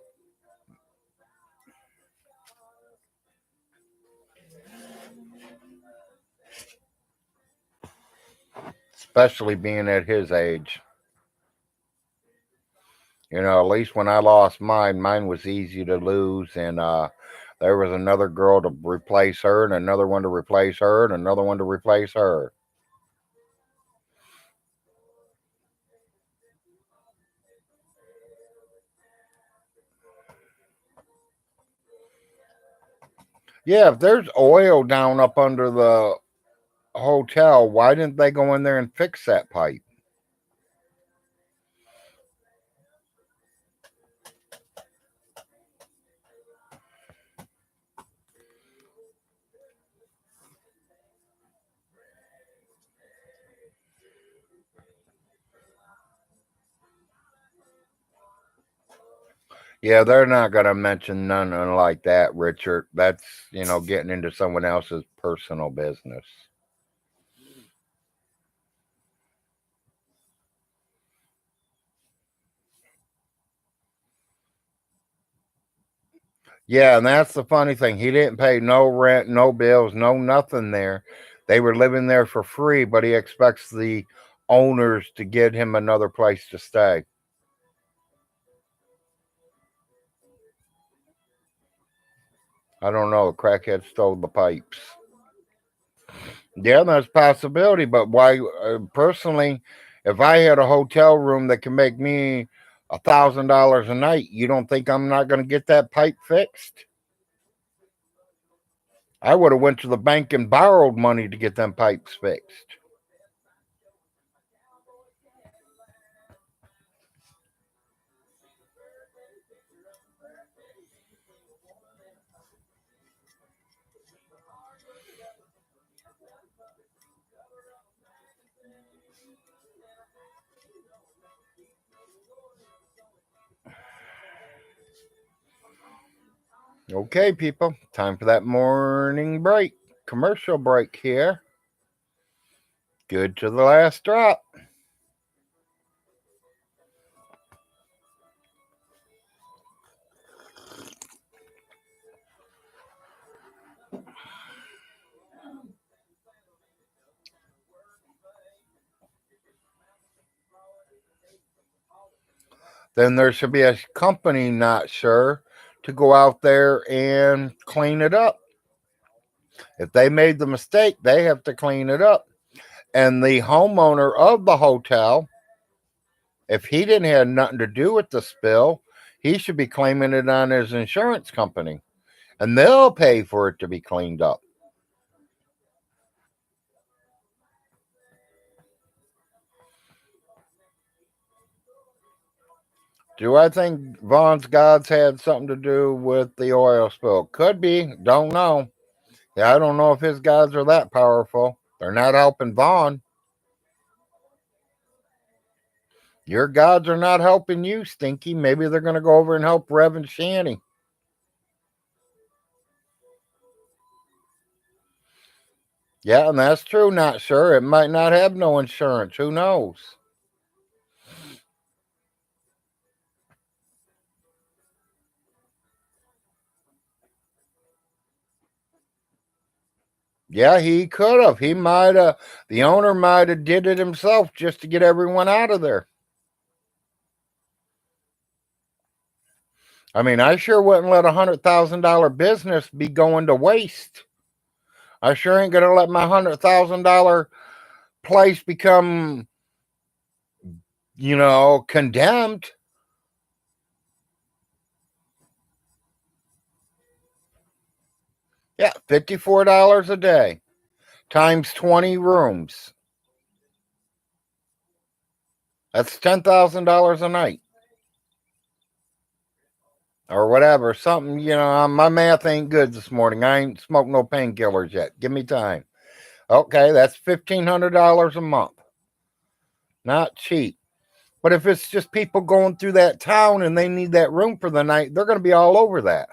Especially being at his age. You know, at least when I lost mine was easy to lose. And there was another girl to replace her, and another one to replace her, and another one to replace her. Yeah, if there's oil down up under the hotel, why didn't they go in there and fix that pipe? Yeah, they're not going to mention nothing like that, Richard. That's, getting into someone else's personal business. Yeah, and that's the funny thing. He didn't pay no rent, no bills, no nothing there. They were living there for free, but he expects the owners to get him another place to stay. I don't know. The crackhead stole the pipes. Yeah, that's a possibility. But why, personally, if I had a hotel room that can make me $1,000 a night, you don't think I'm not going to get that pipe fixed? I would have went to the bank and borrowed money to get them pipes fixed. Okay, people, time for that morning break. Commercial break here. Good to the last drop. Then there should be a company, not sure, to go out there and clean it up. If they made the mistake, they have to clean it up. And the homeowner of the hotel, if he didn't have nothing to do with the spill, he should be claiming it on his insurance company. And they'll pay for it to be cleaned up. Do I think Vaughn's gods had something to do with the oil spill? Could be. Don't know. Yeah, I don't know if his gods are that powerful. They're not helping Vaughn. Your gods are not helping you, Stinky. Maybe they're going to go over and help Rev and Shanny. Yeah, and that's true. Not sure. It might not have no insurance. Who knows? Yeah, he could have. He might have. The owner might have did it himself just to get everyone out of there. I mean, I sure wouldn't let $100,000 business be going to waste. I sure ain't gonna let my $100,000 place become, condemned. Yeah, $54 a day times 20 rooms. That's $10,000 a night. Or whatever, something, my math ain't good this morning. I ain't smoked no painkillers yet. Give me time. Okay, that's $1,500 a month. Not cheap. But if it's just people going through that town and they need that room for the night, they're going to be all over that.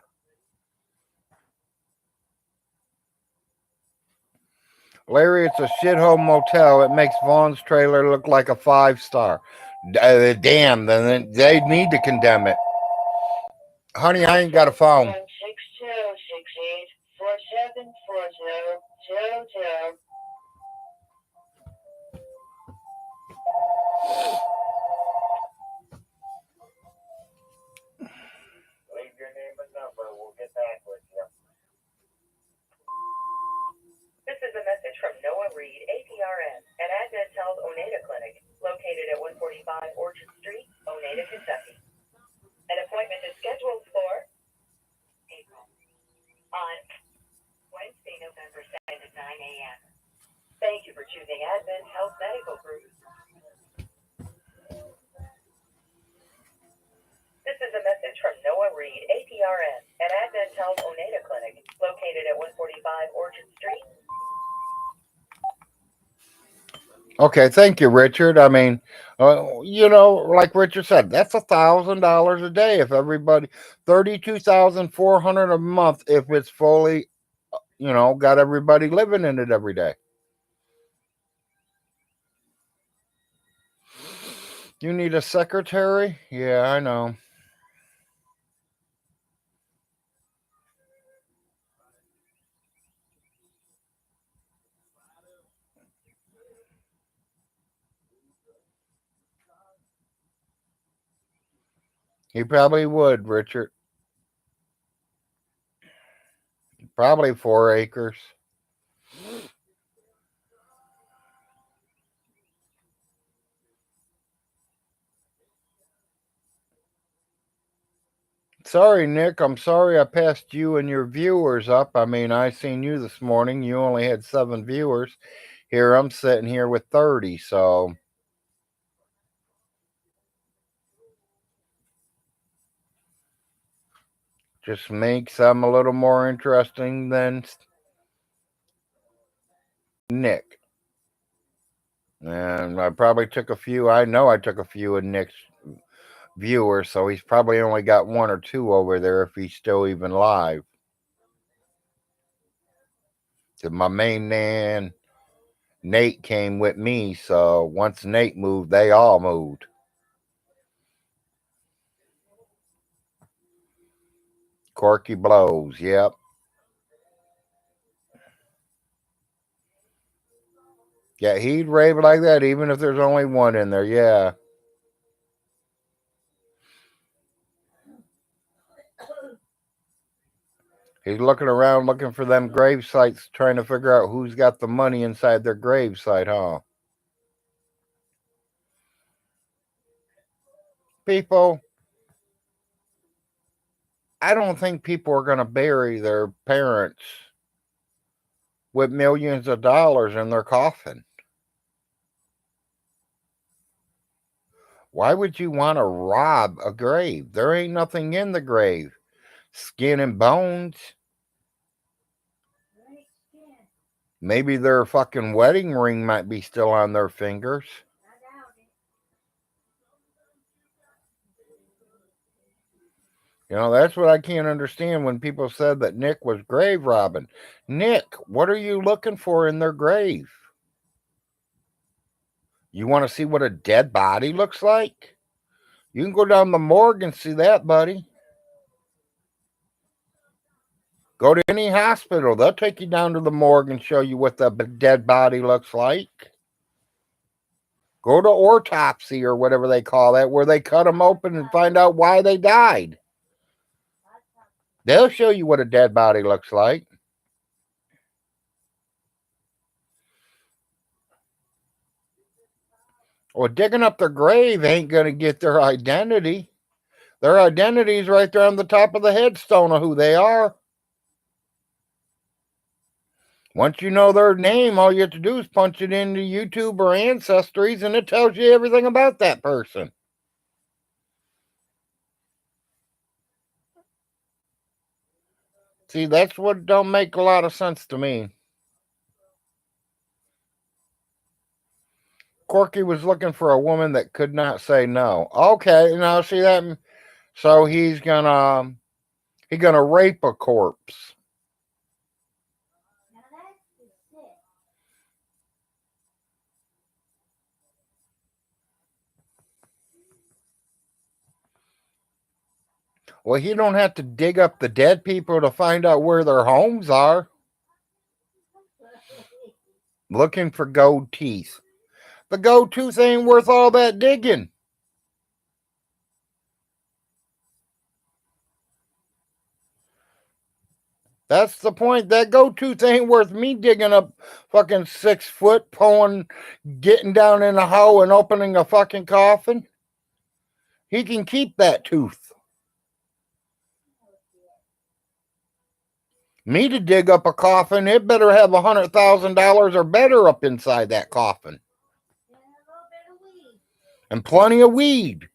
Larry, it's a shithole motel. It makes Vaughn's trailer look like a 5-star. Damn, then they need to condemn it. Honey, I ain't got a phone. 6268-4740-00. Leave your name and number. We'll get back with you. This is a message from Noah Reed, APRN, an Advent Health Oneida Clinic, located at 145 Orchard Street, Oneida, Kentucky. An appointment is scheduled for April on Wednesday, November 2nd at 9 a.m. Thank you for choosing Advent Health Medical Group. This is a message from Noah Reed, APRN, an Advent Health Oneida Clinic, located at 145 Orchard Street. Okay, thank you, Richard. I mean, like Richard said, that's $1,000 a day if everybody, 32,400 a month if it's fully, got everybody living in it every day. You need a secretary? Yeah, I know. He probably would, Richard. Probably 4 acres. Sorry, Nick. I'm sorry I passed you and your viewers up. I mean, I seen you this morning. You only had 7 viewers. Here I'm sitting here with 30, so just makes them a little more interesting than Nick. And I probably took a few. I know I took a few of Nick's viewers, so he's probably only got 1 or 2 over there if he's still even live. So my main man, Nate, came with me, so once Nate moved, they all moved. Corky blows, yep. Yeah, he'd rave like that even if there's only 1 in there, yeah. He's looking around looking for them grave sites, trying to figure out who's got the money inside their grave site, huh? People, I don't think people are going to bury their parents with millions of dollars in their coffin. Why would you want to rob a grave? There ain't nothing in the grave. Skin and bones. Right, yeah, Maybe their fucking wedding ring might be still on their fingers. I doubt it. You know, that's what I can't understand when people said that Nick was grave robbing. Nick, what are you looking for in their grave? You want to see what a dead body looks like? You can go down the morgue and see that, buddy. Go to any hospital. They'll take you down to the morgue and show you what the dead body looks like. Go to autopsy or whatever they call that, where they cut them open and find out why they died. They'll show you what a dead body looks like. Well, digging up their grave ain't going to get their identity. Their identity's right there on the top of the headstone of who they are. Once you know their name, all you have to do is punch it into YouTube or Ancestries, and it tells you everything about that person. See, that's what don't make a lot of sense to me. Corky was looking for a woman that could not say no. Okay, now see that? So he's gonna rape a corpse. Now that's the sick. Well, he don't have to dig up the dead people to find out where their homes are. Looking for gold teeth. The gold tooth ain't worth all that digging. That's the point. That gold tooth ain't worth me digging up fucking 6 foot, pulling, getting down in a hole and opening a fucking coffin. He can keep that tooth. Me to dig up a coffin, it better have $100,000 or better up inside that coffin. And a little bit of weed. And plenty of weed.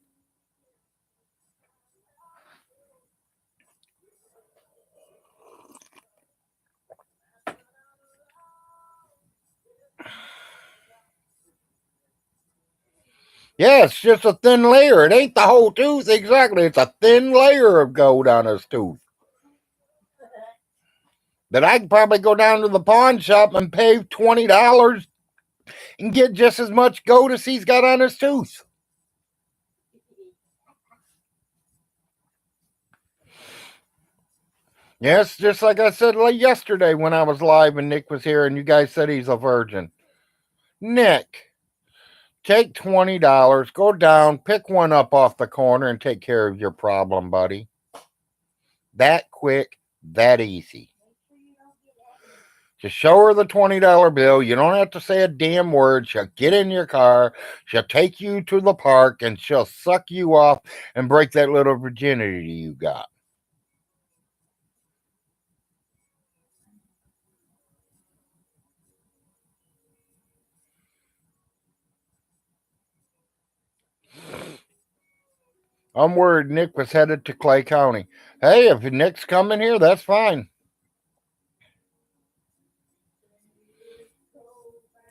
Yeah, it's just a thin layer. It ain't the whole tooth exactly. It's a thin layer of gold on his tooth. That I could probably go down to the pawn shop and pay $20 and get just as much gold as he's got on his tooth. Yes, just like I said yesterday when I was live and Nick was here and you guys said he's a virgin. Nick, take $20, go down, pick one up off the corner and take care of your problem, buddy. That quick, that easy. Just show her the $20 bill. You don't have to say a damn word. She'll get in your car. She'll take you to the park and she'll suck you off and break that little virginity you got. I'm worried Nick was headed to Clay County. Hey, if Nick's coming here, that's fine.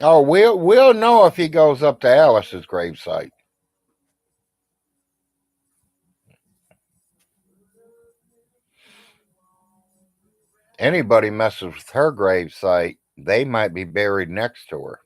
Oh, we'll know if he goes up to Alice's gravesite. Anybody messes with her gravesite, they might be buried next to her.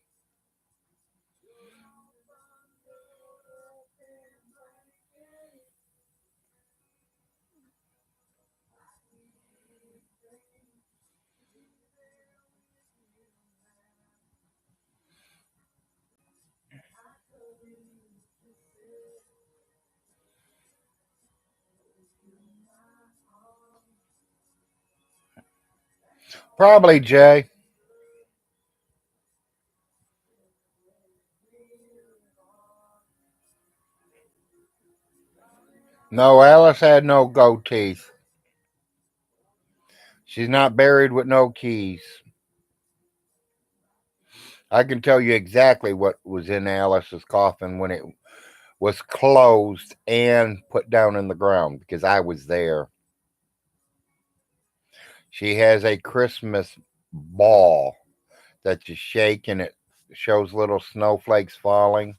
Probably, Jay. No, Alice had no gold teeth. She's not buried with no keys. I can tell you exactly what was in Alice's coffin when was closed and put down in the ground because I was there. She has a Christmas ball that you shake and it shows little snowflakes falling.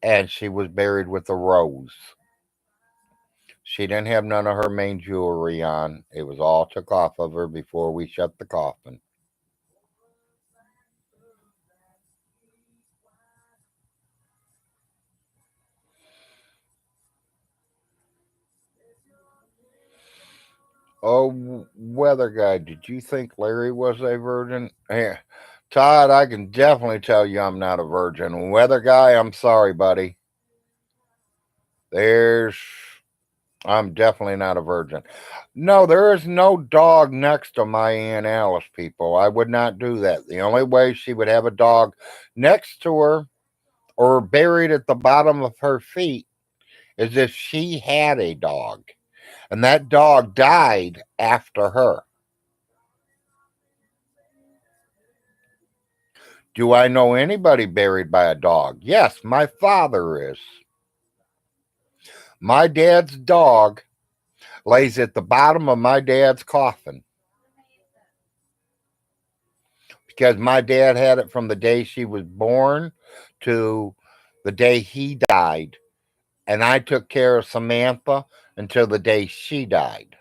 And she was buried with a rose. She didn't have none of her main jewelry on. It was all took off of her before we shut the coffin. Oh, weather guy, did you think Larry was a virgin? Yeah. Todd, I can definitely tell you I'm not a virgin. Weather guy, I'm sorry, buddy. I'm definitely not a virgin. No, there is no dog next to my Aunt Alice, people. I would not do that. The only way she would have a dog next to her or buried at the bottom of her feet is if she had a dog. And that dog died after her. Do I know anybody buried by a dog? Yes, my father is. My dad's dog lays at the bottom of my dad's coffin because my dad had it from the day she was born to the day he died. And I took care of Samantha until the day she died.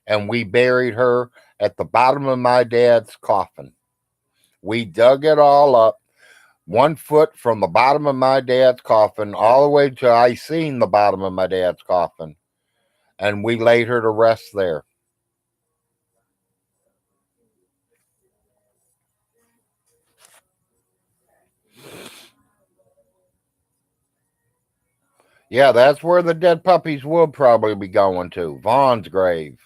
And we buried her at the bottom of my dad's coffin. We dug it all up, 1 foot from the bottom of my dad's coffin all the way till I seen the bottom of my dad's coffin. And we laid her to rest there. Yeah, that's where the dead puppies will probably be going to. Vaughn's grave.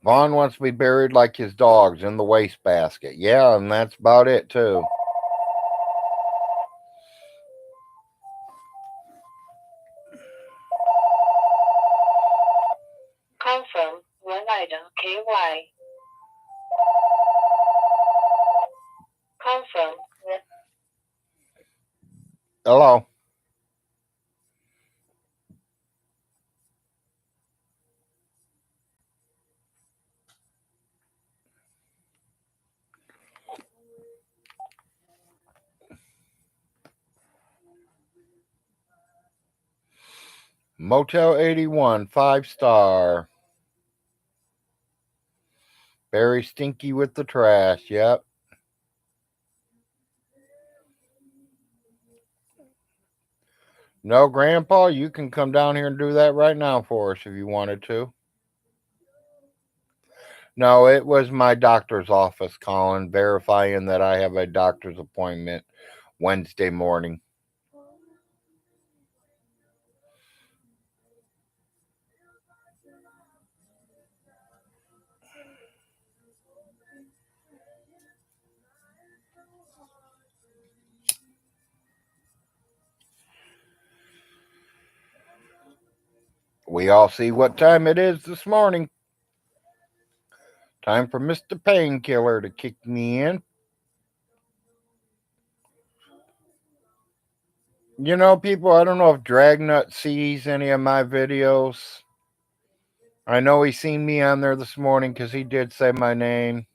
Vaughn wants to be buried like his dogs in the wastebasket. Yeah, and that's about it, too. Confirm, Wellida, KY. Confirm. Hello. Motel 81, 5-star. Very stinky with the trash. Yep. No, Grandpa, you can come down here and do that right now for us if you wanted to. No, it was my doctor's office calling, verifying that I have a doctor's appointment Wednesday morning. We all see what time it is this morning. Time for Mr. Painkiller to kick me in. You know, people, I don't know if Dragnut sees any of my videos. I know he's seen me on there this morning because he did say my name.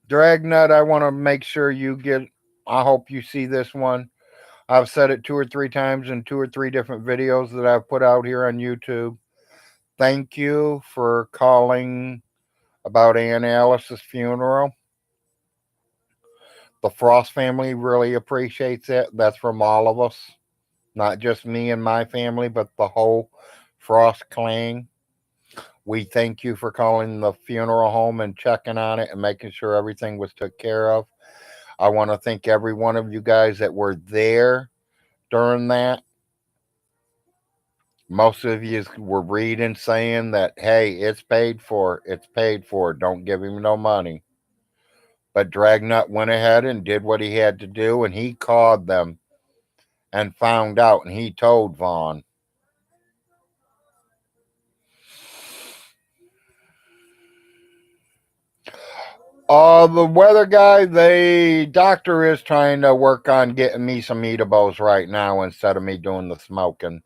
Dragnut, I want to make sure you get, I hope you see this one. I've said it 2 or 3 times in 2 or 3 different videos that I've put out here on YouTube. Thank you for calling about Aunt Alice's funeral. The Frost family really appreciates it. That's from all of us. Not just me and my family, but the whole Frost clan. We thank you for calling the funeral home and checking on it and making sure everything was took care of. I want to thank every one of you guys that were there during that. Most of you were reading saying that, hey, it's paid for. It's paid for. Don't give him no money. But Dragnut went ahead and did what he had to do, and he called them and found out, and he told Vaughn. The weather guy, the doctor is trying to work on getting me some eatables right now instead of me doing the smoking.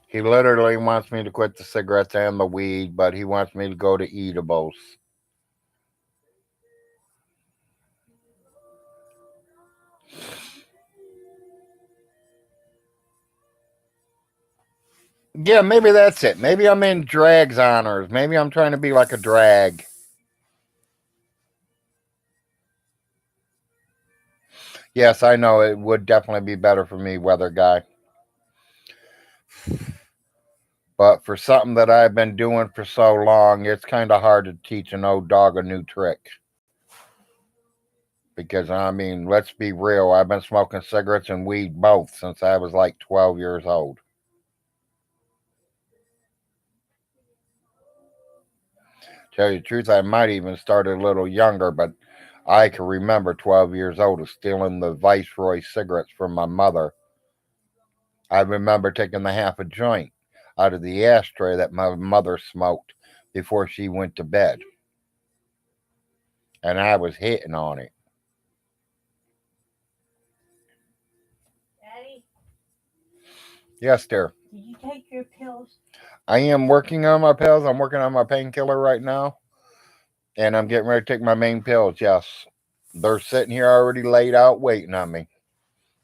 He literally wants me to quit the cigarettes and the weed, but he wants me to go to eatables. Yeah, maybe that's it. Maybe I'm in drag's honors. Maybe I'm trying to be like a drag. Yes, I know it would definitely be better for me, weather guy. But for something that I've been doing for so long, it's kind of hard to teach an old dog a new trick. Because, I mean, let's be real. I've been smoking cigarettes and weed both since I was like 12 years old. Tell you the truth, I might even started a little younger, but I can remember 12 years old of stealing the Viceroy cigarettes from my mother. I remember taking the half a joint out of the ashtray that my mother smoked before she went to bed. And I was hitting on it. Daddy, Yes, dear. did you take your pills? I am working on my pills. I'm working on my painkiller right now. And I'm getting ready to take my main pills. Yes. They're sitting here already laid out waiting on me.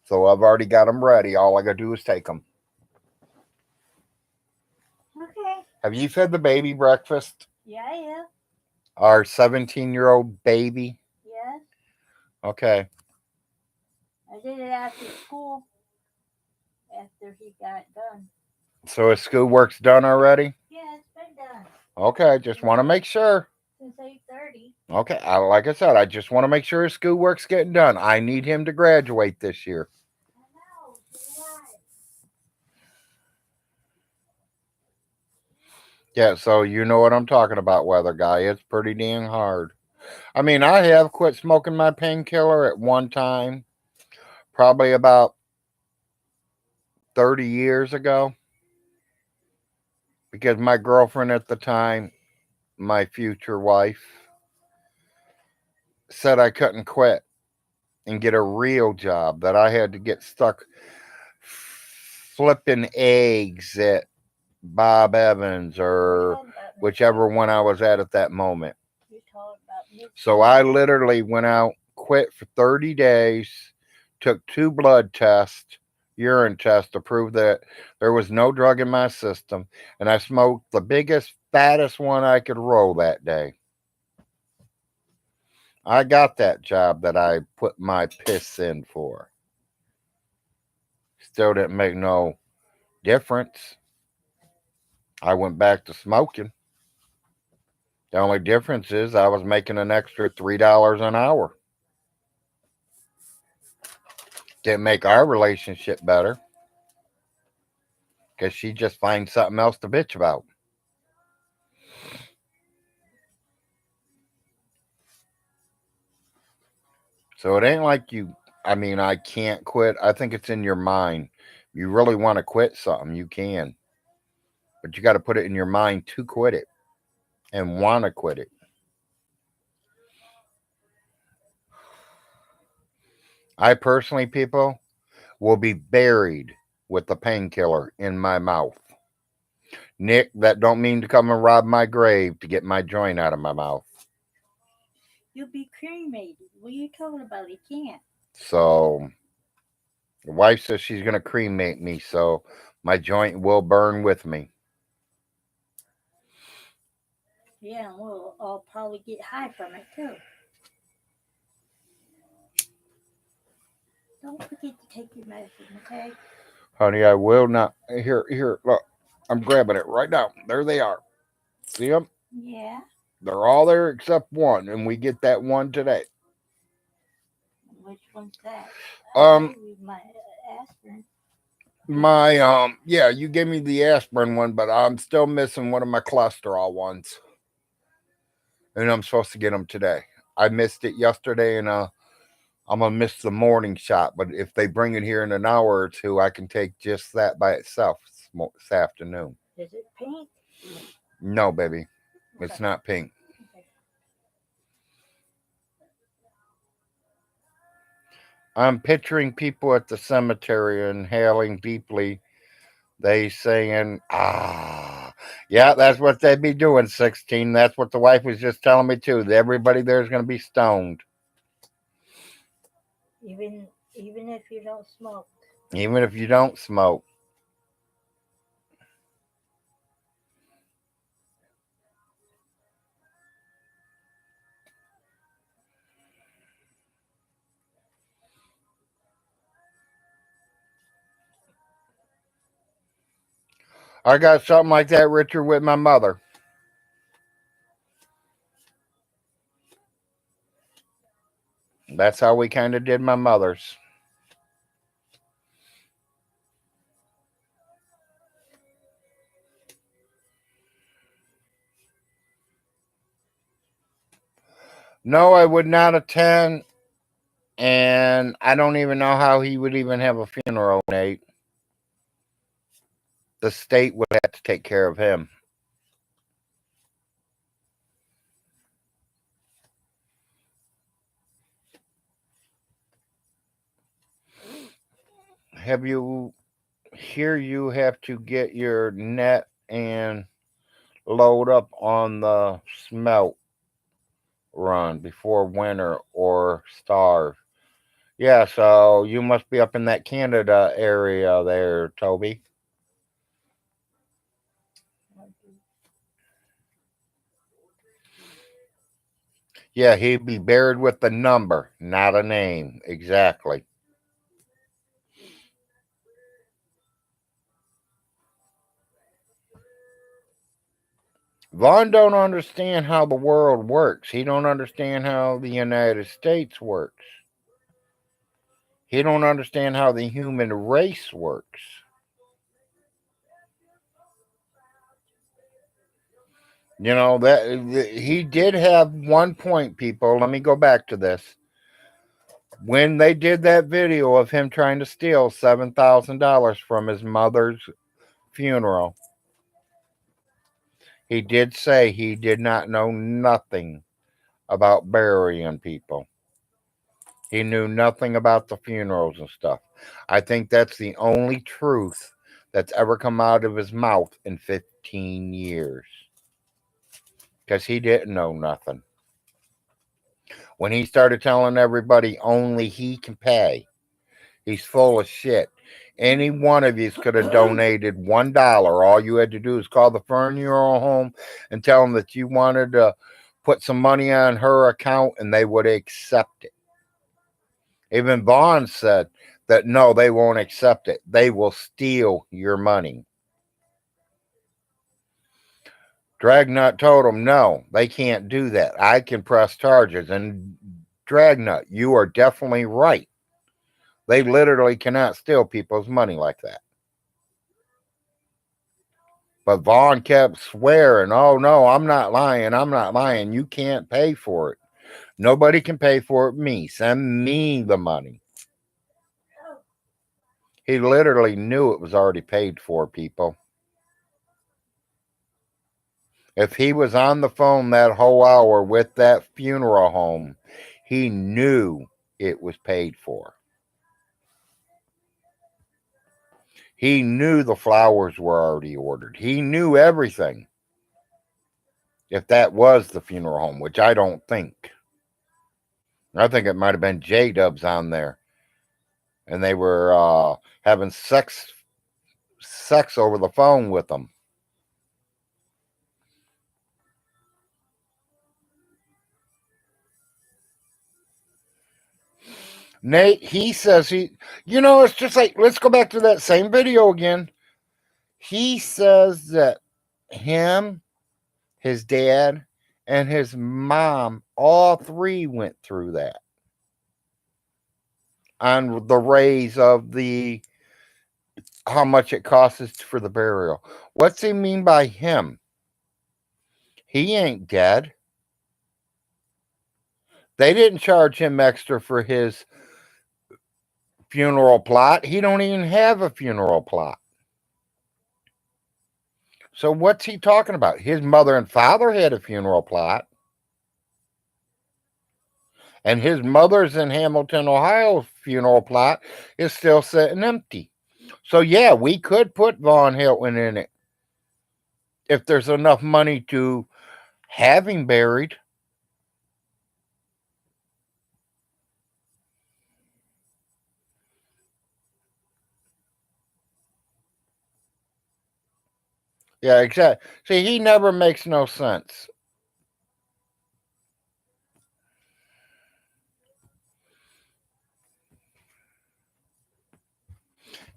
So I've already got them ready. All I got to do is take them. Okay. Have you fed the baby breakfast? Yeah. Our 17-year-old baby? Yes. Okay. I did it after school. After he got done. So his schoolwork's done already? Yeah, it's been done. Okay. Just want to make sure. Since 8:30. Okay. Like I said, I just want to make sure his schoolwork's getting done. I need him to graduate this year. I know. So what? Yeah, so you know what I'm talking about, weather guy. It's pretty dang hard. I mean, I have quit smoking my painkiller at one time, probably about 30 years ago, because my girlfriend at the time, my future wife, said I couldn't quit and get a real job, that I had to get stuck flipping eggs at Bob Evans or whichever one I was at that moment. You told about me. So I literally went out, quit for 30 days, took 2 blood tests, urine tests to prove that there was no drug in my system, and I smoked the biggest, fattest one I could roll that day. I got that job that I put my piss in for. Still didn't make no difference. I went back to smoking. The only difference is I was making an extra $3 an hour. Didn't make our relationship better because she just finds something else to bitch about. So it ain't like I can't quit. I think it's in your mind. If you really want to quit something, you can. But you got to put it in your mind to quit it and want to quit it. I personally, people, will be buried with the painkiller in my mouth. Nick, that don't mean to come and rob my grave to get my joint out of my mouth. You'll be cremated. What are you talking about? He can't. So, the wife says she's going to cremate me, so my joint will burn with me. Yeah, and we'll all probably get high from it too. Don't forget to take your medicine, okay? Honey, I will not. Here, look. I'm grabbing it right now. There they are. See them? Yeah. They're all there except one, and we get that one today. Which one's that? Um, My aspirin. Yeah, you gave me the aspirin one, but I'm still missing one of my cholesterol ones. And I'm supposed to get them today. I missed it yesterday, and I'm going to miss the morning shot. But if they bring it here in an hour or two, I can take just that by itself this afternoon. Is it pink? No, baby. It's Okay. not pink. Okay. I'm picturing people at the cemetery inhaling deeply. They saying, ah. Yeah, that's what they'd be doing, 16. That's what the wife was just telling me, too. Everybody there's going to be stoned. Even if you don't smoke. Even if you don't smoke. I got something like that, Richard, with my mother. That's how we kind of did my mother's. No, I would not attend, and I don't even know how he would even have a funeral, Nate. The state would have to take care of him. Have you here you have to get your net and load up on the smelt run before winter or starve. Yeah, so you must be up in that Canada area there, Toby. Yeah, he'd be buried with the number, not a name. Exactly. Vaughn don't understand how the world works. He don't understand how the United States works. He don't understand how the human race works. You know that he did have one point, people. Let me go back to this. When they did that video of him trying to steal $7,000 from his mother's funeral, he did say he did not know nothing about burying people. He knew nothing about the funerals and stuff. I think that's the only truth that's ever come out of his mouth in 15 years. Because he didn't know nothing. When he started telling everybody only he can pay, he's full of shit. Any one of you could have donated $1. All you had to do is call the funeral home and tell them that you wanted to put some money on her account and they would accept it. Even Vaughn said that no, they won't accept it. They will steal your money. Dragnut told him, no, they can't do that. I can press charges. And Dragnut, you are definitely right. They literally cannot steal people's money like that. But Vaughn kept swearing, oh, no, I'm not lying. I'm not lying. You can't pay for it. Nobody can pay for it. Me. Send me the money. He literally knew it was already paid for, people. If he was on the phone that whole hour with that funeral home, he knew it was paid for. He knew the flowers were already ordered. He knew everything. If that was the funeral home, which I don't think. I think it might have been J-Dubs on there. And they were having sex over the phone with them. Nate, he says it's just like, let's go back to that same video again. He says that him, his dad, and his mom, all three went through that. On the raise of how much it costs for the burial. What's he mean by him? He ain't dead. They didn't charge him extra for his funeral plot. He don't even have a funeral plot. So what's he talking about? His mother and father had a funeral plot. And his mother's in Hamilton, Ohio funeral plot is still sitting empty. So yeah, we could put Von Hilton in it if there's enough money to have him buried. Yeah, exactly. See, he never makes no sense.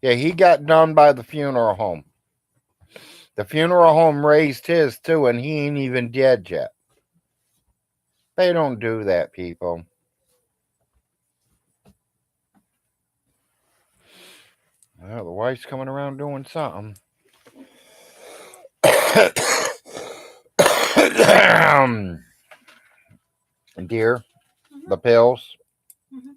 Yeah, he got done by the funeral home. The funeral home raised his too, and he ain't even dead yet. They don't do that, people. Well, the wife's coming around doing something. Dear, the pills. Mhm.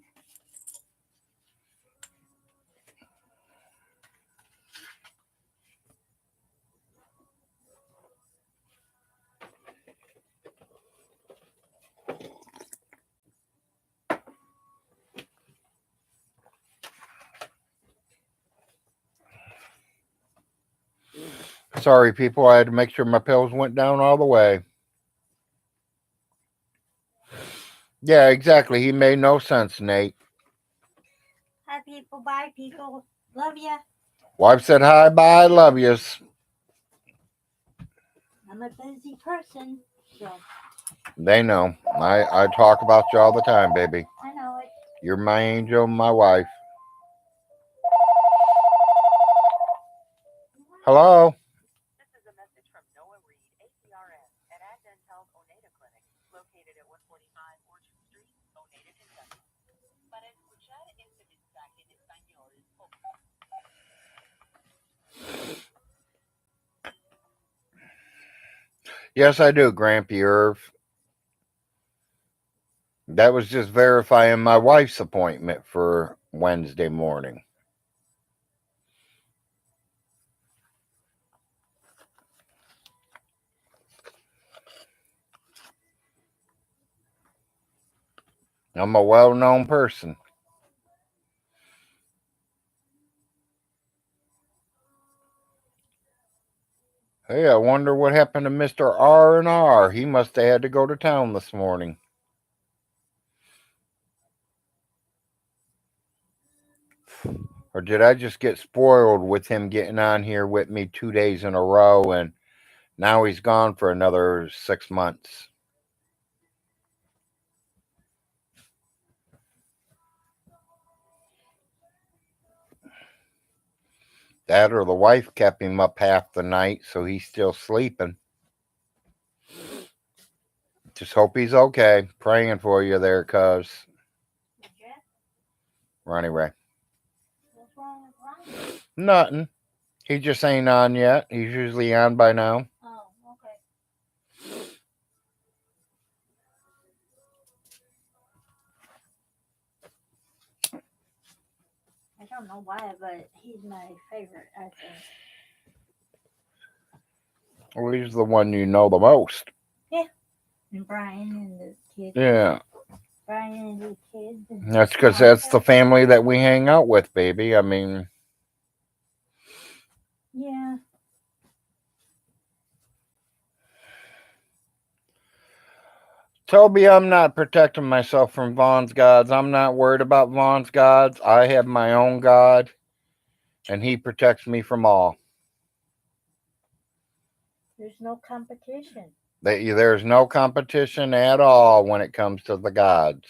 Sorry, people. I had to make sure my pills went down all the way. Yeah, exactly. He made no sense, Nate. Hi, people. Bye, people. Love ya. Wife said hi, bye, love yous. I'm a busy person, so They know. I talk about you all the time, baby. I know it. You're my angel, my wife. Hello? This is a message from Noah Reed, APRN, and Advent Health Oneida Clinic, located at 145 Orchard Street, Oneida, Kentucky. Para escuchar este mensaje en español, Yes, I do, Grampy Irv. That was just verifying my wife's appointment for Wednesday morning. I'm a well known person. Hey, I wonder what happened to Mr. R&R. He must have had to go to town this morning. Or did I just get spoiled with him getting on here with me 2 days in a row and now he's gone for another 6 months? That or the wife kept him up half the night, so he's still sleeping. Just hope he's okay. Praying for you there, cuz. Jeff, Ronnie Ray. what's wrong with Ronnie? Nothing. He just ain't on yet. He's usually on by now. Oh, okay. I don't know why, but he's my favorite, I think. Well, he's the one you know the most. And Brian and the kids. Yeah. Brian and the kids. And That's because that's the family that we hang out with, baby. I mean, yeah. Toby, I'm not protecting myself from Vaughn's gods. I'm not worried about Vaughn's gods. I have my own God, and he protects me from all. There's no competition. There's no competition at all when it comes to the gods.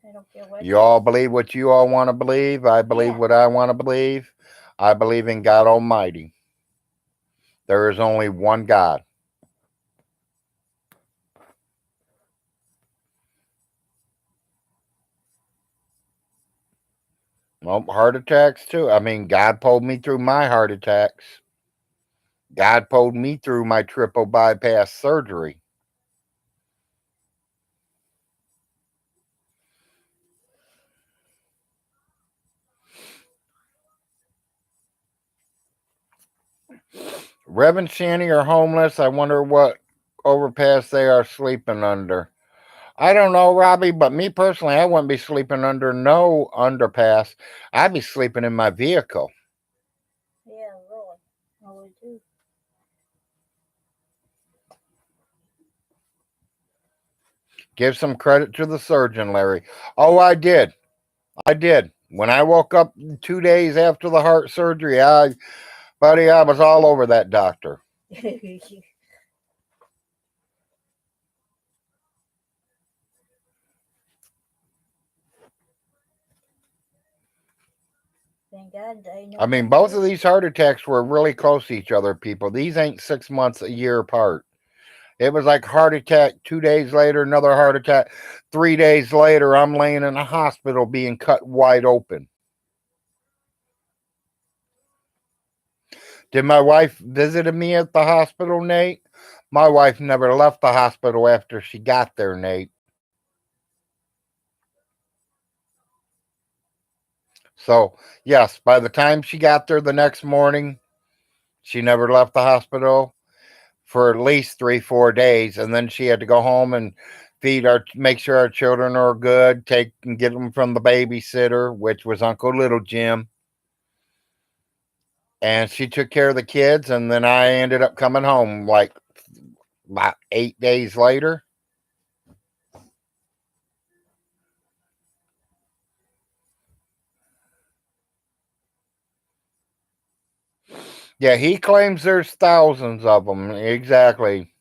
I don't care what. You all believe what you all want to believe. I believe Yeah. what I want to believe. I believe in God Almighty. There is only one God. Well, heart attacks too. I mean, God pulled me through my heart attacks. God pulled me through my triple bypass surgery. Rev and Shanny are homeless. I wonder what overpass they are sleeping under. I don't know, Robbie, but me personally, I wouldn't be sleeping under no underpass. I'd be sleeping in my vehicle. Yeah, really. I would too. Give some credit to the surgeon, Larry. Oh, I did. I did. When I woke up 2 days after the heart surgery, buddy, I was all over that doctor. Thank God they know. I mean, both of these heart attacks were really close to each other, people. These ain't 6 months, a year apart. It was like heart attack, 2 days later, another heart attack. 3 days later, I'm laying in a hospital being cut wide open. Did my wife visit me at the hospital, Nate? My wife never left the hospital after she got there, Nate. So, yes, by the time she got there the next morning, she never left the hospital for at least 3-4 days. And then she had to go home and make sure our children are good, take and get them from the babysitter, which was Uncle Little Jim. And she took care of the kids. And then I ended up coming home like about 8 days later. Yeah, he claims there's thousands of them. Exactly.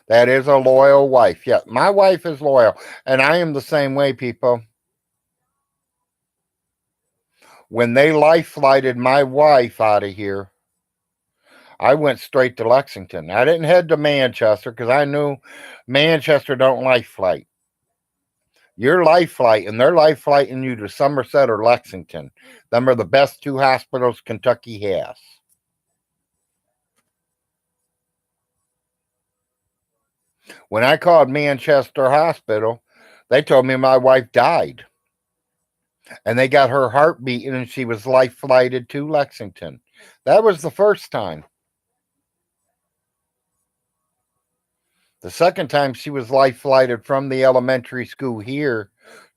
That is a loyal wife. Yeah, my wife is loyal. And I am the same way, people. When they life flighted my wife out of here, I went straight to Lexington. I didn't head to Manchester because I knew Manchester don't life flight. Your life flight, and they're life flighting you to Somerset or Lexington. Them are the best two hospitals Kentucky has. When I called Manchester Hospital, they told me my wife died. And they got her heart beating and she was life flighted to Lexington. That was the first time. The second time she was life flighted from the elementary school here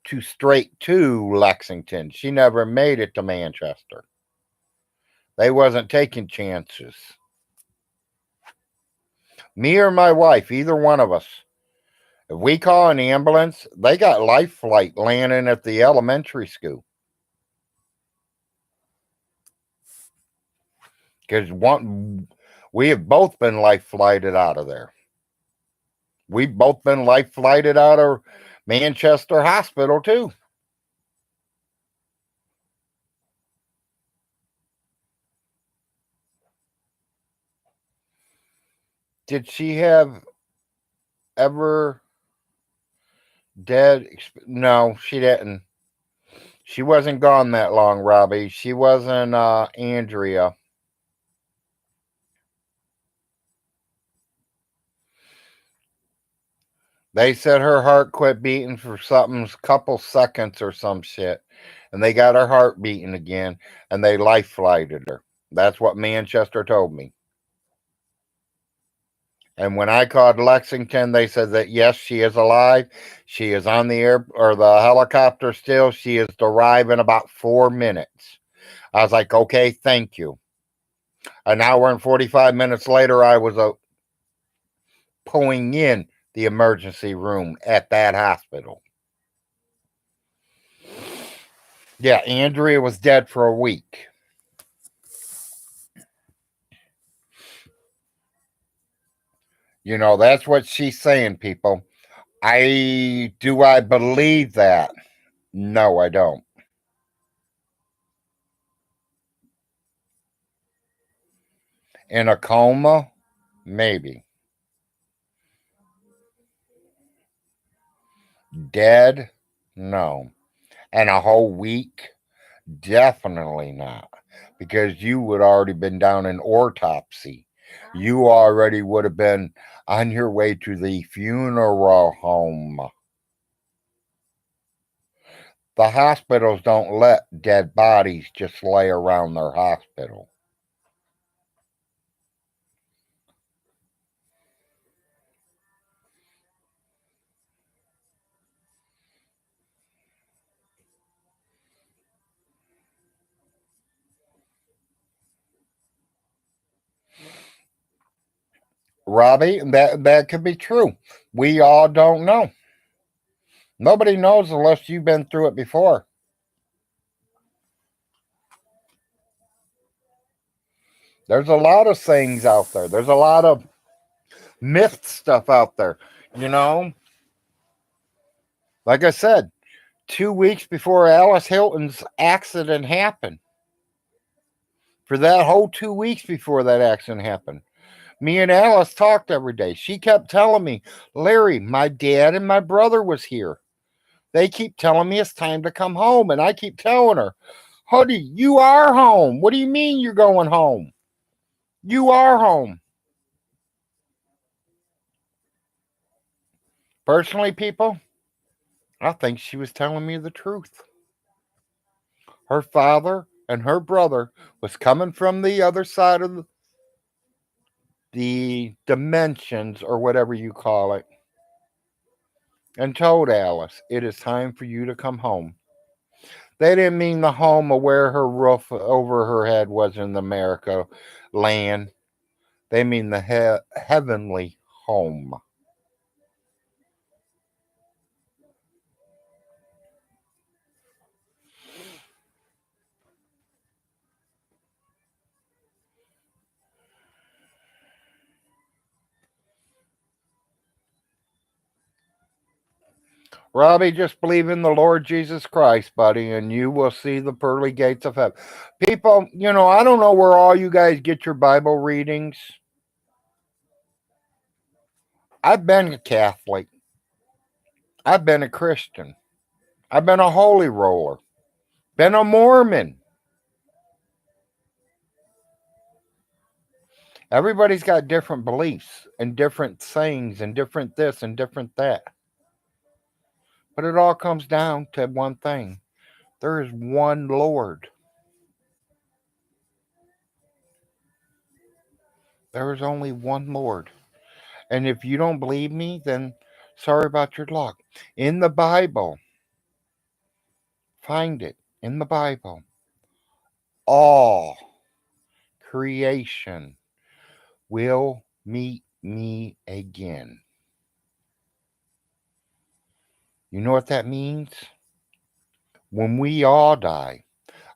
to straight to Lexington. She never made it to Manchester. They wasn't taking chances. Me or my wife, either one of us. If we call an ambulance, they got life flight landing at the elementary school. Because we have both been life flighted out of there. We've both been life flighted out of Manchester Hospital too. Did she have ever dead? No, she didn't. She wasn't gone that long, Robbie. She wasn't Andrea. They said her heart quit beating for something, couple seconds or some shit. And they got her heart beating again and they life flighted her. That's what Manchester told me. And when I called Lexington, they said that yes, she is alive. She is on the air or the helicopter still. She is to arrive in about 4 minutes. I was like, okay, thank you. An hour and 45 minutes later, I was pulling in the emergency room at that hospital. Yeah, Andrea was dead for a week. You know, that's what she's saying, people. I believe that? No, I don't. In a coma? Maybe. Dead? No. And a whole week? Definitely not. Because you would already been down in autopsy. You already would have been on your way to the funeral home. The hospitals don't let dead bodies just lay around their hospital. Robbie, that could be true. We all don't know. Nobody knows unless you've been through it before. There's a lot of things out there. There's a lot of myth stuff out there. You know, like I said, 2 weeks before Alice Hilton's accident happened, for that whole 2 weeks before that accident happened, me and Alice talked every day. She kept telling me, Larry, my dad and my brother was here. They keep telling me it's time to come home. And I keep telling her, Huddy, you are home. What do you mean you're going home? You are home. Personally, people, I think she was telling me the truth. Her father and her brother was coming from the other side of the dimensions, or whatever you call it, and told Alice, it is time for you to come home. They didn't mean the home of where her roof over her head was in America land. They mean the heavenly home. Robbie, just believe in the Lord Jesus Christ, buddy, and you will see the pearly gates of heaven. People, I don't know where all you guys get your Bible readings. I've been a Catholic. I've been a Christian. I've been a holy roller. Been a Mormon. Everybody's got different beliefs and different things and different this and different that. But it all comes down to one thing. There is one Lord. There is only one Lord. And if you don't believe me, then sorry about your luck. In the Bible, find it. In the Bible, all creation will meet me again. You know what that means? When we all die,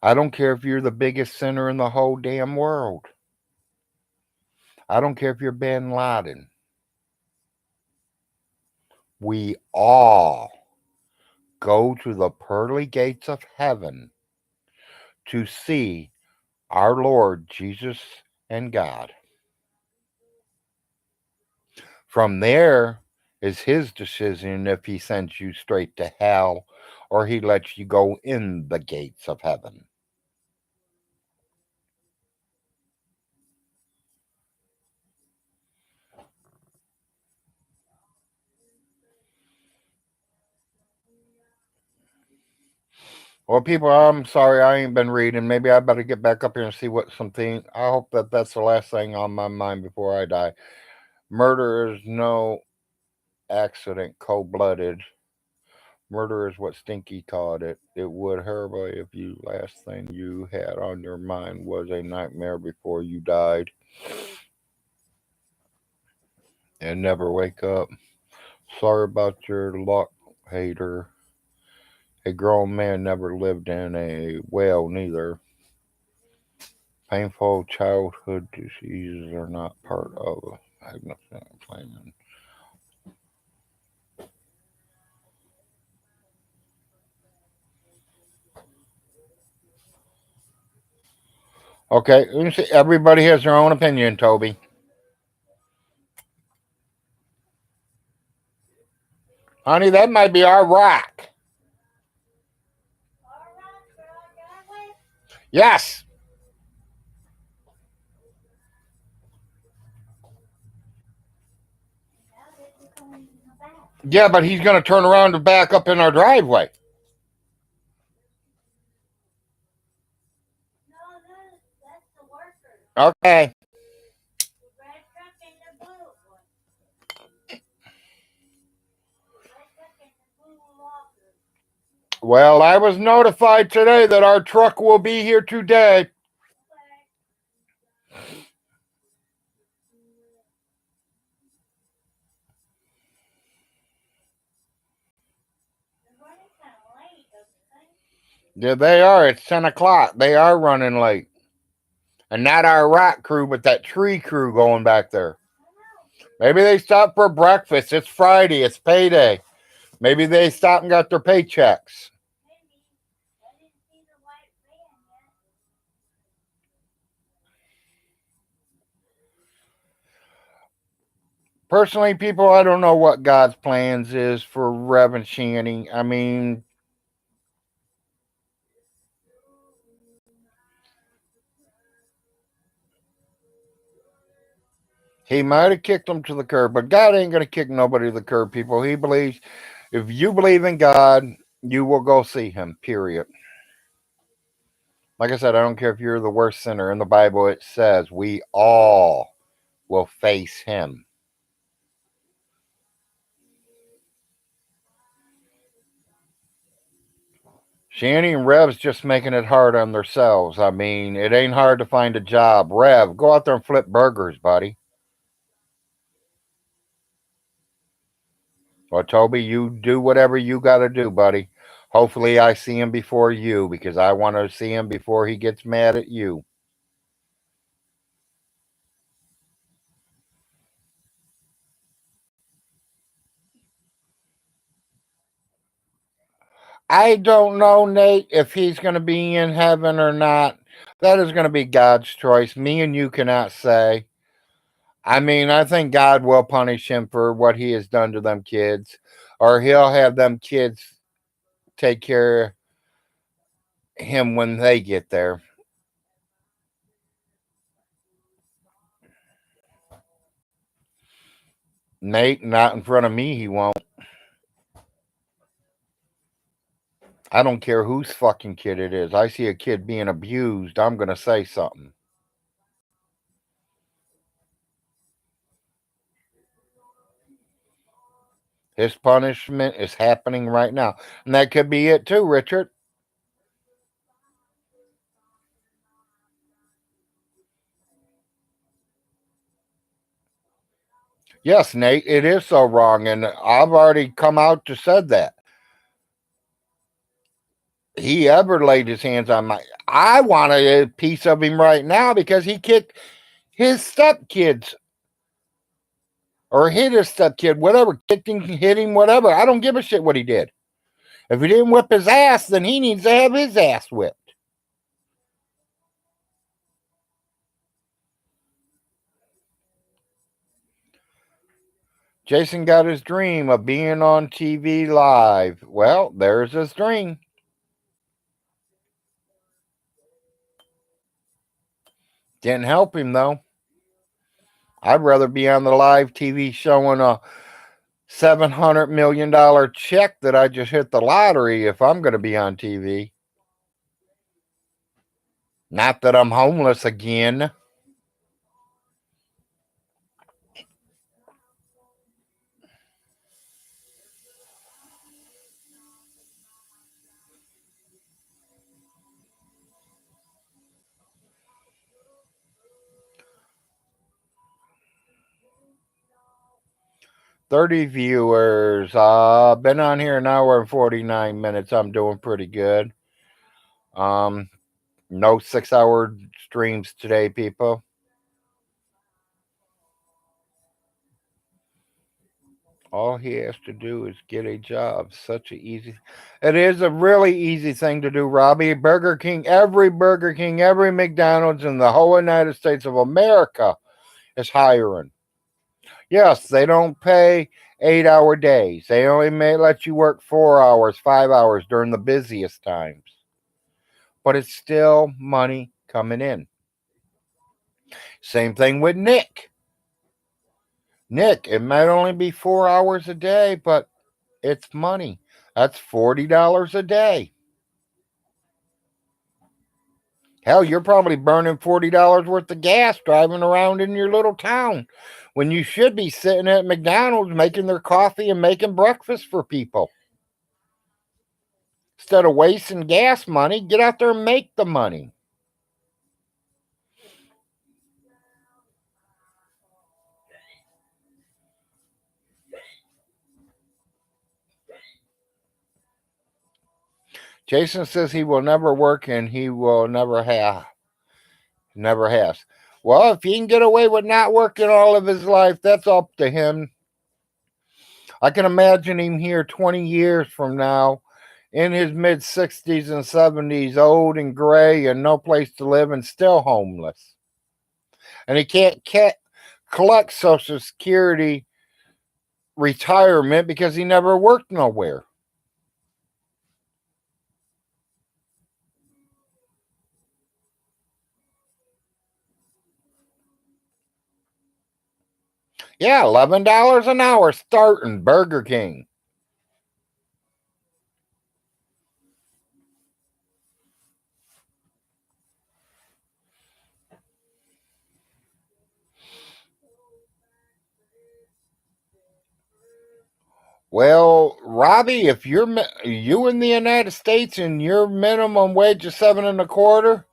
I don't care if you're the biggest sinner in the whole damn world. I don't care if you're Bin Laden. We all go to the pearly gates of heaven to see our Lord Jesus and God. From there is his decision if he sends you straight to hell or he lets you go in the gates of heaven. Well, people, I'm sorry I ain't been reading. Maybe I better get back up here and see what something. I hope that's the last thing on my mind before I die. Murder is no accident, cold-blooded. Murder is what Stinky called it. It would hurt if you last thing you had on your mind was a nightmare before you died. And never wake up. Sorry about your luck, hater. A grown man never lived in a well, neither. Painful childhood diseases are not part of a magnificent plan. Okay, everybody has their own opinion, Toby. Honey, that might be our rock. Yes. Yeah, but he's going to turn around and back up in our driveway. Okay. Well, I was notified today that our truck will be here today. Yeah, they are. It's 10 o'clock. They are running late. And not our rock crew, but that tree crew going back there. Maybe they stopped for breakfast. It's Friday. It's payday. Maybe they stopped and got their paychecks. Maybe. I didn't see the white van yet. Personally, people, I don't know what God's plans is for Reverend Shanny. I mean, he might have kicked them to the curb, but God ain't going to kick nobody to the curb, people. He believes, if you believe in God, you will go see him, period. Like I said, I don't care if you're the worst sinner. In the Bible, it says we all will face him. Shanny and Rev's just making it hard on themselves. I mean, it ain't hard to find a job. Rev, go out there and flip burgers, buddy. Well, Toby, you do whatever you got to do, buddy. Hopefully, I see him before you because I want to see him before he gets mad at you. I don't know, Nate, if he's going to be in heaven or not. That is going to be God's choice. Me and you cannot say. I mean, I think God will punish him for what he has done to them kids, or he'll have them kids take care of him when they get there. Nate, not in front of me, he won't. I don't care whose fucking kid it is. I see a kid being abused, I'm going to say something. His punishment is happening right now. And that could be it too, Richard. Yes, Nate, it is so wrong. And I've already come out to said that. He ever laid his hands on my. I want a piece of him right now because he kicked his stepkids or hit his stepkid, whatever, kicked him, hit him, whatever. I don't give a shit what he did. If he didn't whip his ass, then he needs to have his ass whipped. Jason got his dream of being on TV live. Well, there's his dream. Didn't help him, though. I'd rather be on the live TV showing a $700 million check that I just hit the lottery if I'm going to be on TV. Not that I'm homeless again. $30 viewers. Been on here an hour and 49 minutes. I'm doing pretty good. No 6-hour streams today, people. All he has to do is get a job. Such a easy. It is a really easy thing to do, Robbie. Burger King, every McDonald's in the whole United States of America is hiring. Yes, they don't pay 8-hour days. They only may let you work 4 hours, 5 hours during the busiest times. But it's still money coming in. Same thing with Nick. Nick, it might only be 4 hours a day, but it's money. That's $40 a day. Hell, you're probably burning $40 worth of gas driving around in your little town when you should be sitting at McDonald's making their coffee and making breakfast for people. Instead of wasting gas money, get out there and make the money. Jason says he will never work and he will never have. Never has. Well, if he can get away with not working all of his life, that's up to him. I can imagine him here 20 years from now in his mid 60s and 70s, old and gray and no place to live and still homeless. And he can't collect Social Security retirement because he never worked nowhere. Yeah, $11 an hour starting Burger King. Well, Robbie, if you in the United States and your minimum wage is 7.25,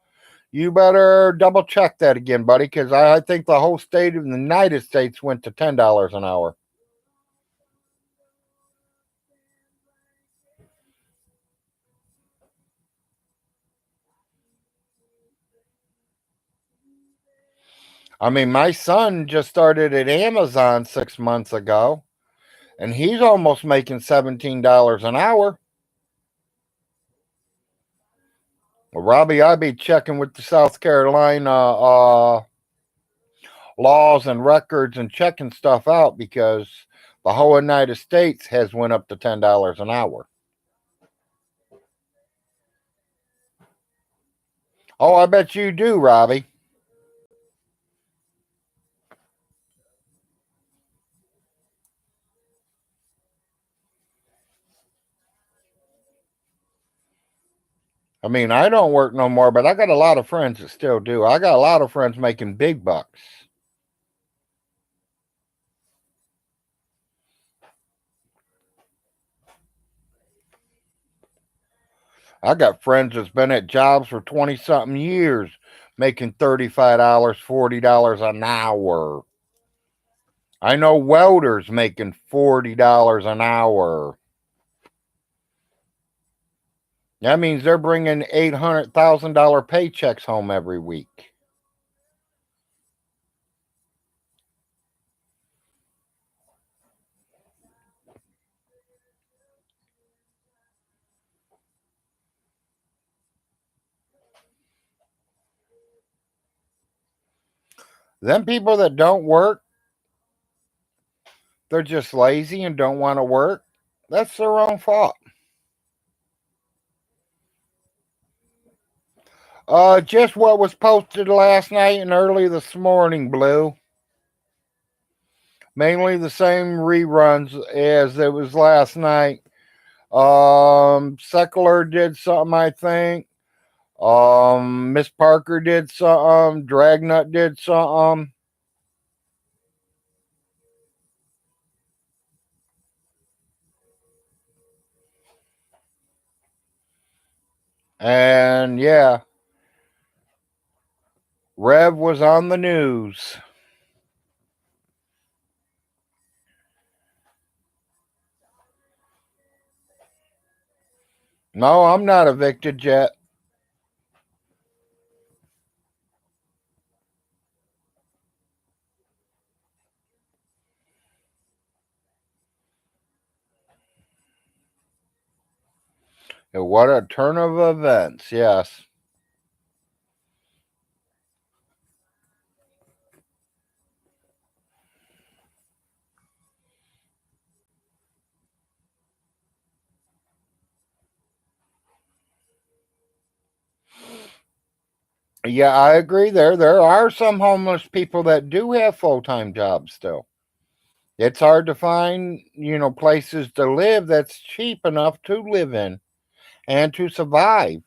you better double check that again, buddy, because I think the whole state of the United States went to $10 an hour. I mean, my son just started at Amazon 6 months ago, and he's almost making $17 an hour. Well, Robbie, I'd be checking with the South Carolina laws and records and checking stuff out because the whole United States has went up to $10 an hour. Oh, I bet you do, Robbie. I mean, I don't work no more, but I got a lot of friends that still do. I got a lot of friends making big bucks. I got friends that's been at jobs for 20 something years making $35, $40 an hour. I know welders making $40 an hour. That means they're bringing $800,000 paychecks home every week. Them people that don't work, they're just lazy and don't want to work. That's their own fault. Just what was posted last night and early this morning, Blue. Mainly the same reruns as it was last night. Secular did something, I think. Miss Parker did something. Dragnut did something. And yeah, Rev was on the news. No, I'm not evicted yet. What a turn of events, yes. Yeah, I agree there. There are some homeless people that do have full-time jobs still. It's hard to find, places to live that's cheap enough to live in and to survive.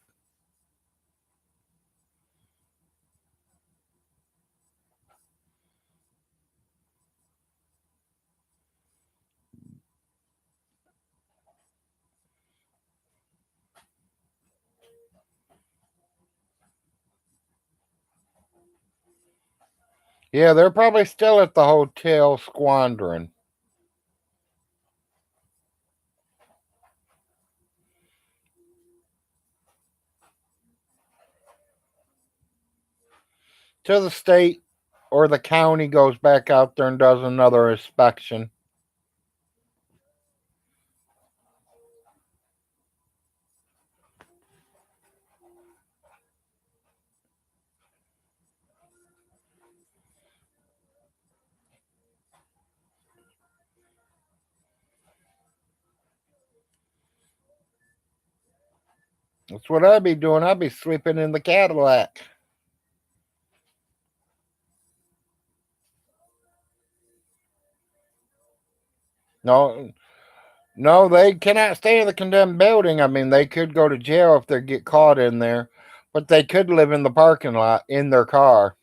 Yeah, they're probably still at the hotel squandering. till the state or the county goes back out there and does another inspection. That's what I'd be doing. I'd be sleeping in the Cadillac. No, no, they cannot stay in the condemned building. I mean, they could go to jail if they get caught in there, but they could live in the parking lot in their car.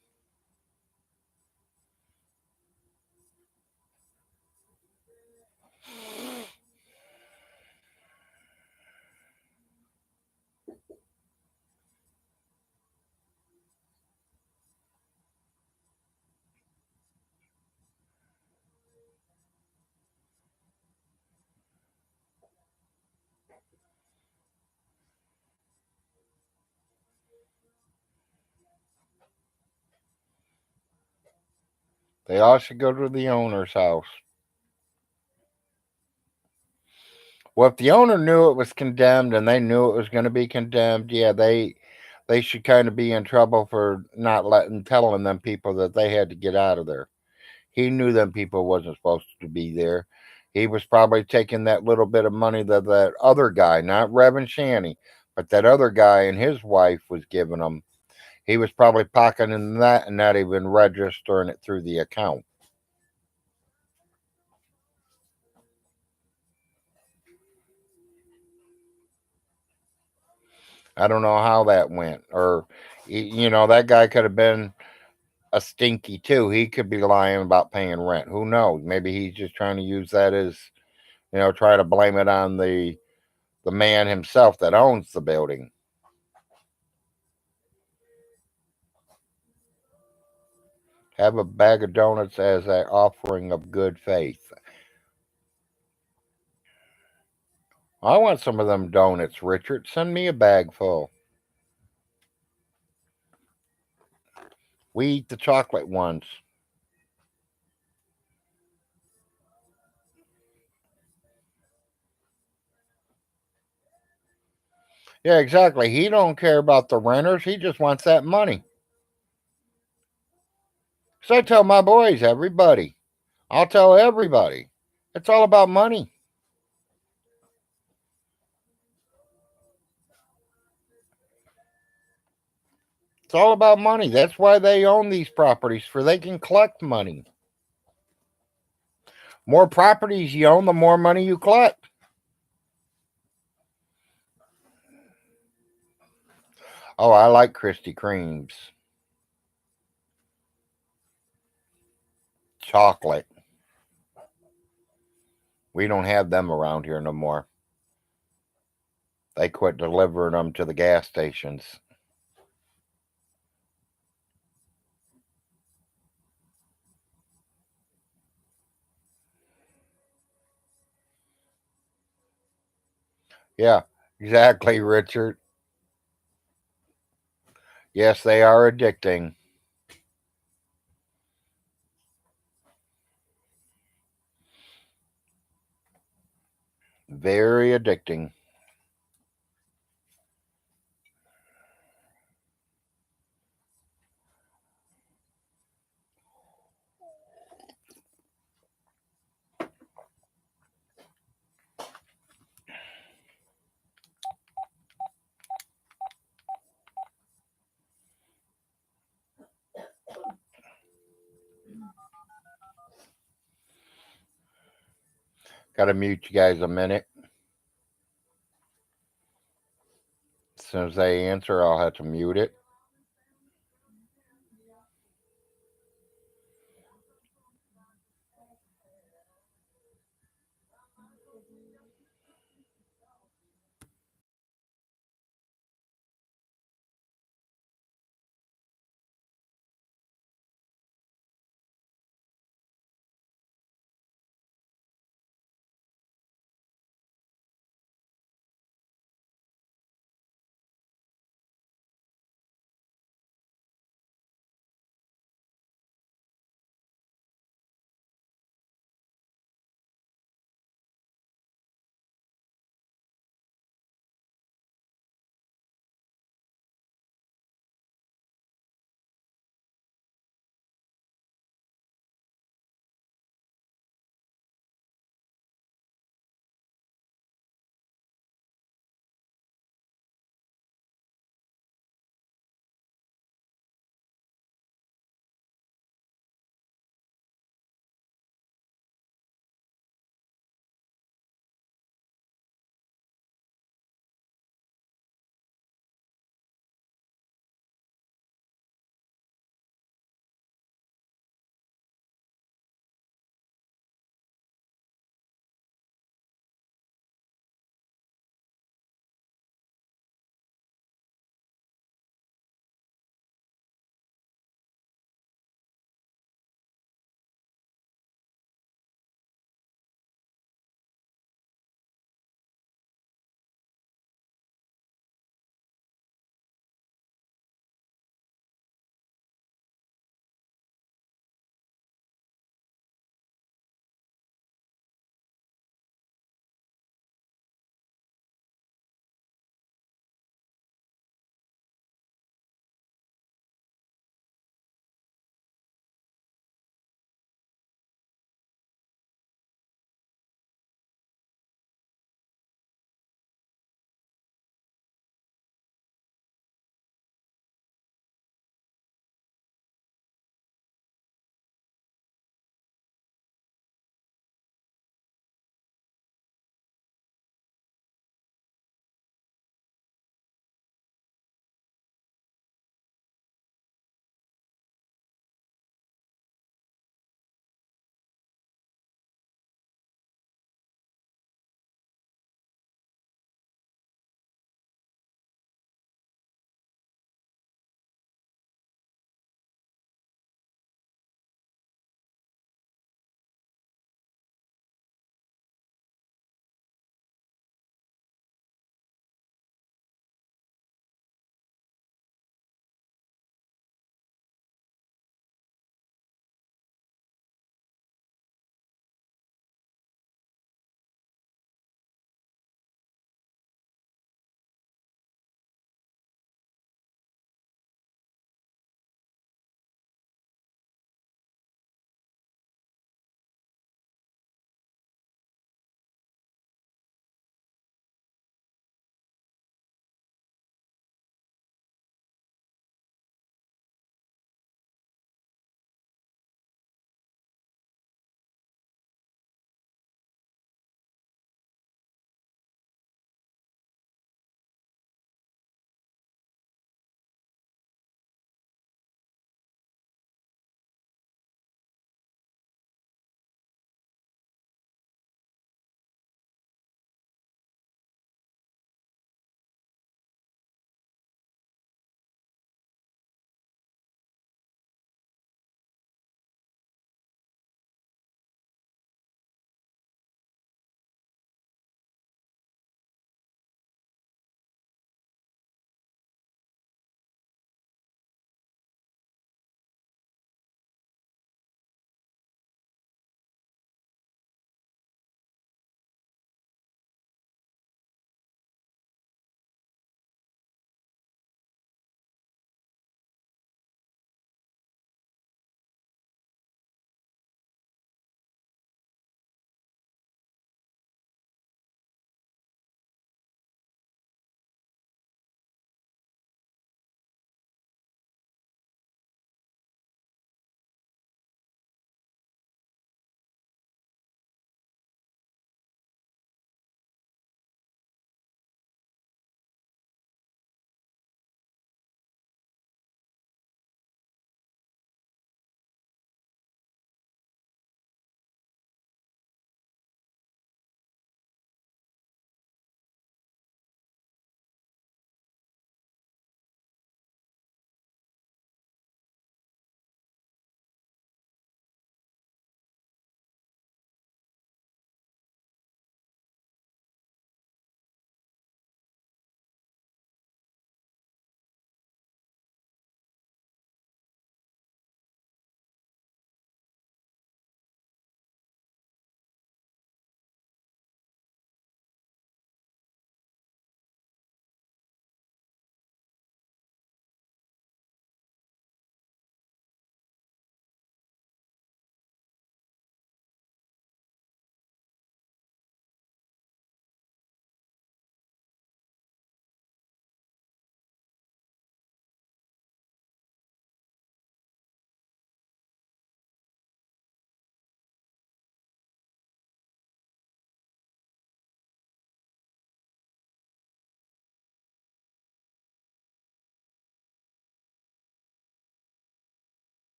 They all should go to the owner's house. Well, if the owner knew it was condemned and they knew it was going to be condemned, yeah, they should kind of be in trouble for not telling them people that they had to get out of there. He knew them people wasn't supposed to be there. He was probably taking that little bit of money that that other guy, not Reverend Shanny, but that other guy and his wife was giving him. He was probably pocketing that and not even registering it through the account. I don't know how that went. Or, that guy could have been a stinky too. He could be lying about paying rent. Who knows? Maybe he's just trying to use that as, try to blame it on the man himself that owns the building. Have a bag of donuts as an offering of good faith. I want some of them donuts, Richard. Send me a bag full. We eat the chocolate ones. Yeah, exactly. He don't care about the renters. He just wants that money. So I tell my boys, everybody. I'll tell everybody. It's all about money. It's all about money. That's why they own these properties, for they can collect money. More properties you own, the more money you collect. Oh, I like Krispy Kremes. Chocolate. We don't have them around here no more. They quit delivering them to the gas stations. Yeah, exactly, Richard. Yes, they are addicting. Very addicting. Gotta mute you guys a minute. As soon as they answer, I'll have to mute it.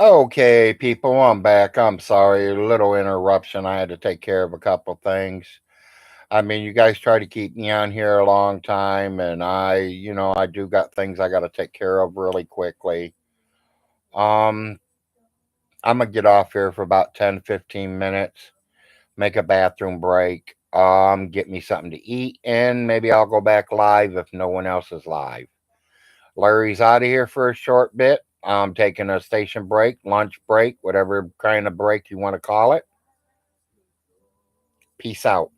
Okay, people, I'm back. I'm sorry, a little interruption. I had to take care of a couple things. I mean, you guys try to keep me on here a long time, and I do got things I got to take care of really quickly. Um, I'm gonna get off here for about 10, 15 minutes, make a bathroom break, get me something to eat, and maybe I'll go back live if no one else is live. Larry's out of here for a short bit. I'm taking a station break, lunch break, whatever kind of break you want to call it. Peace out.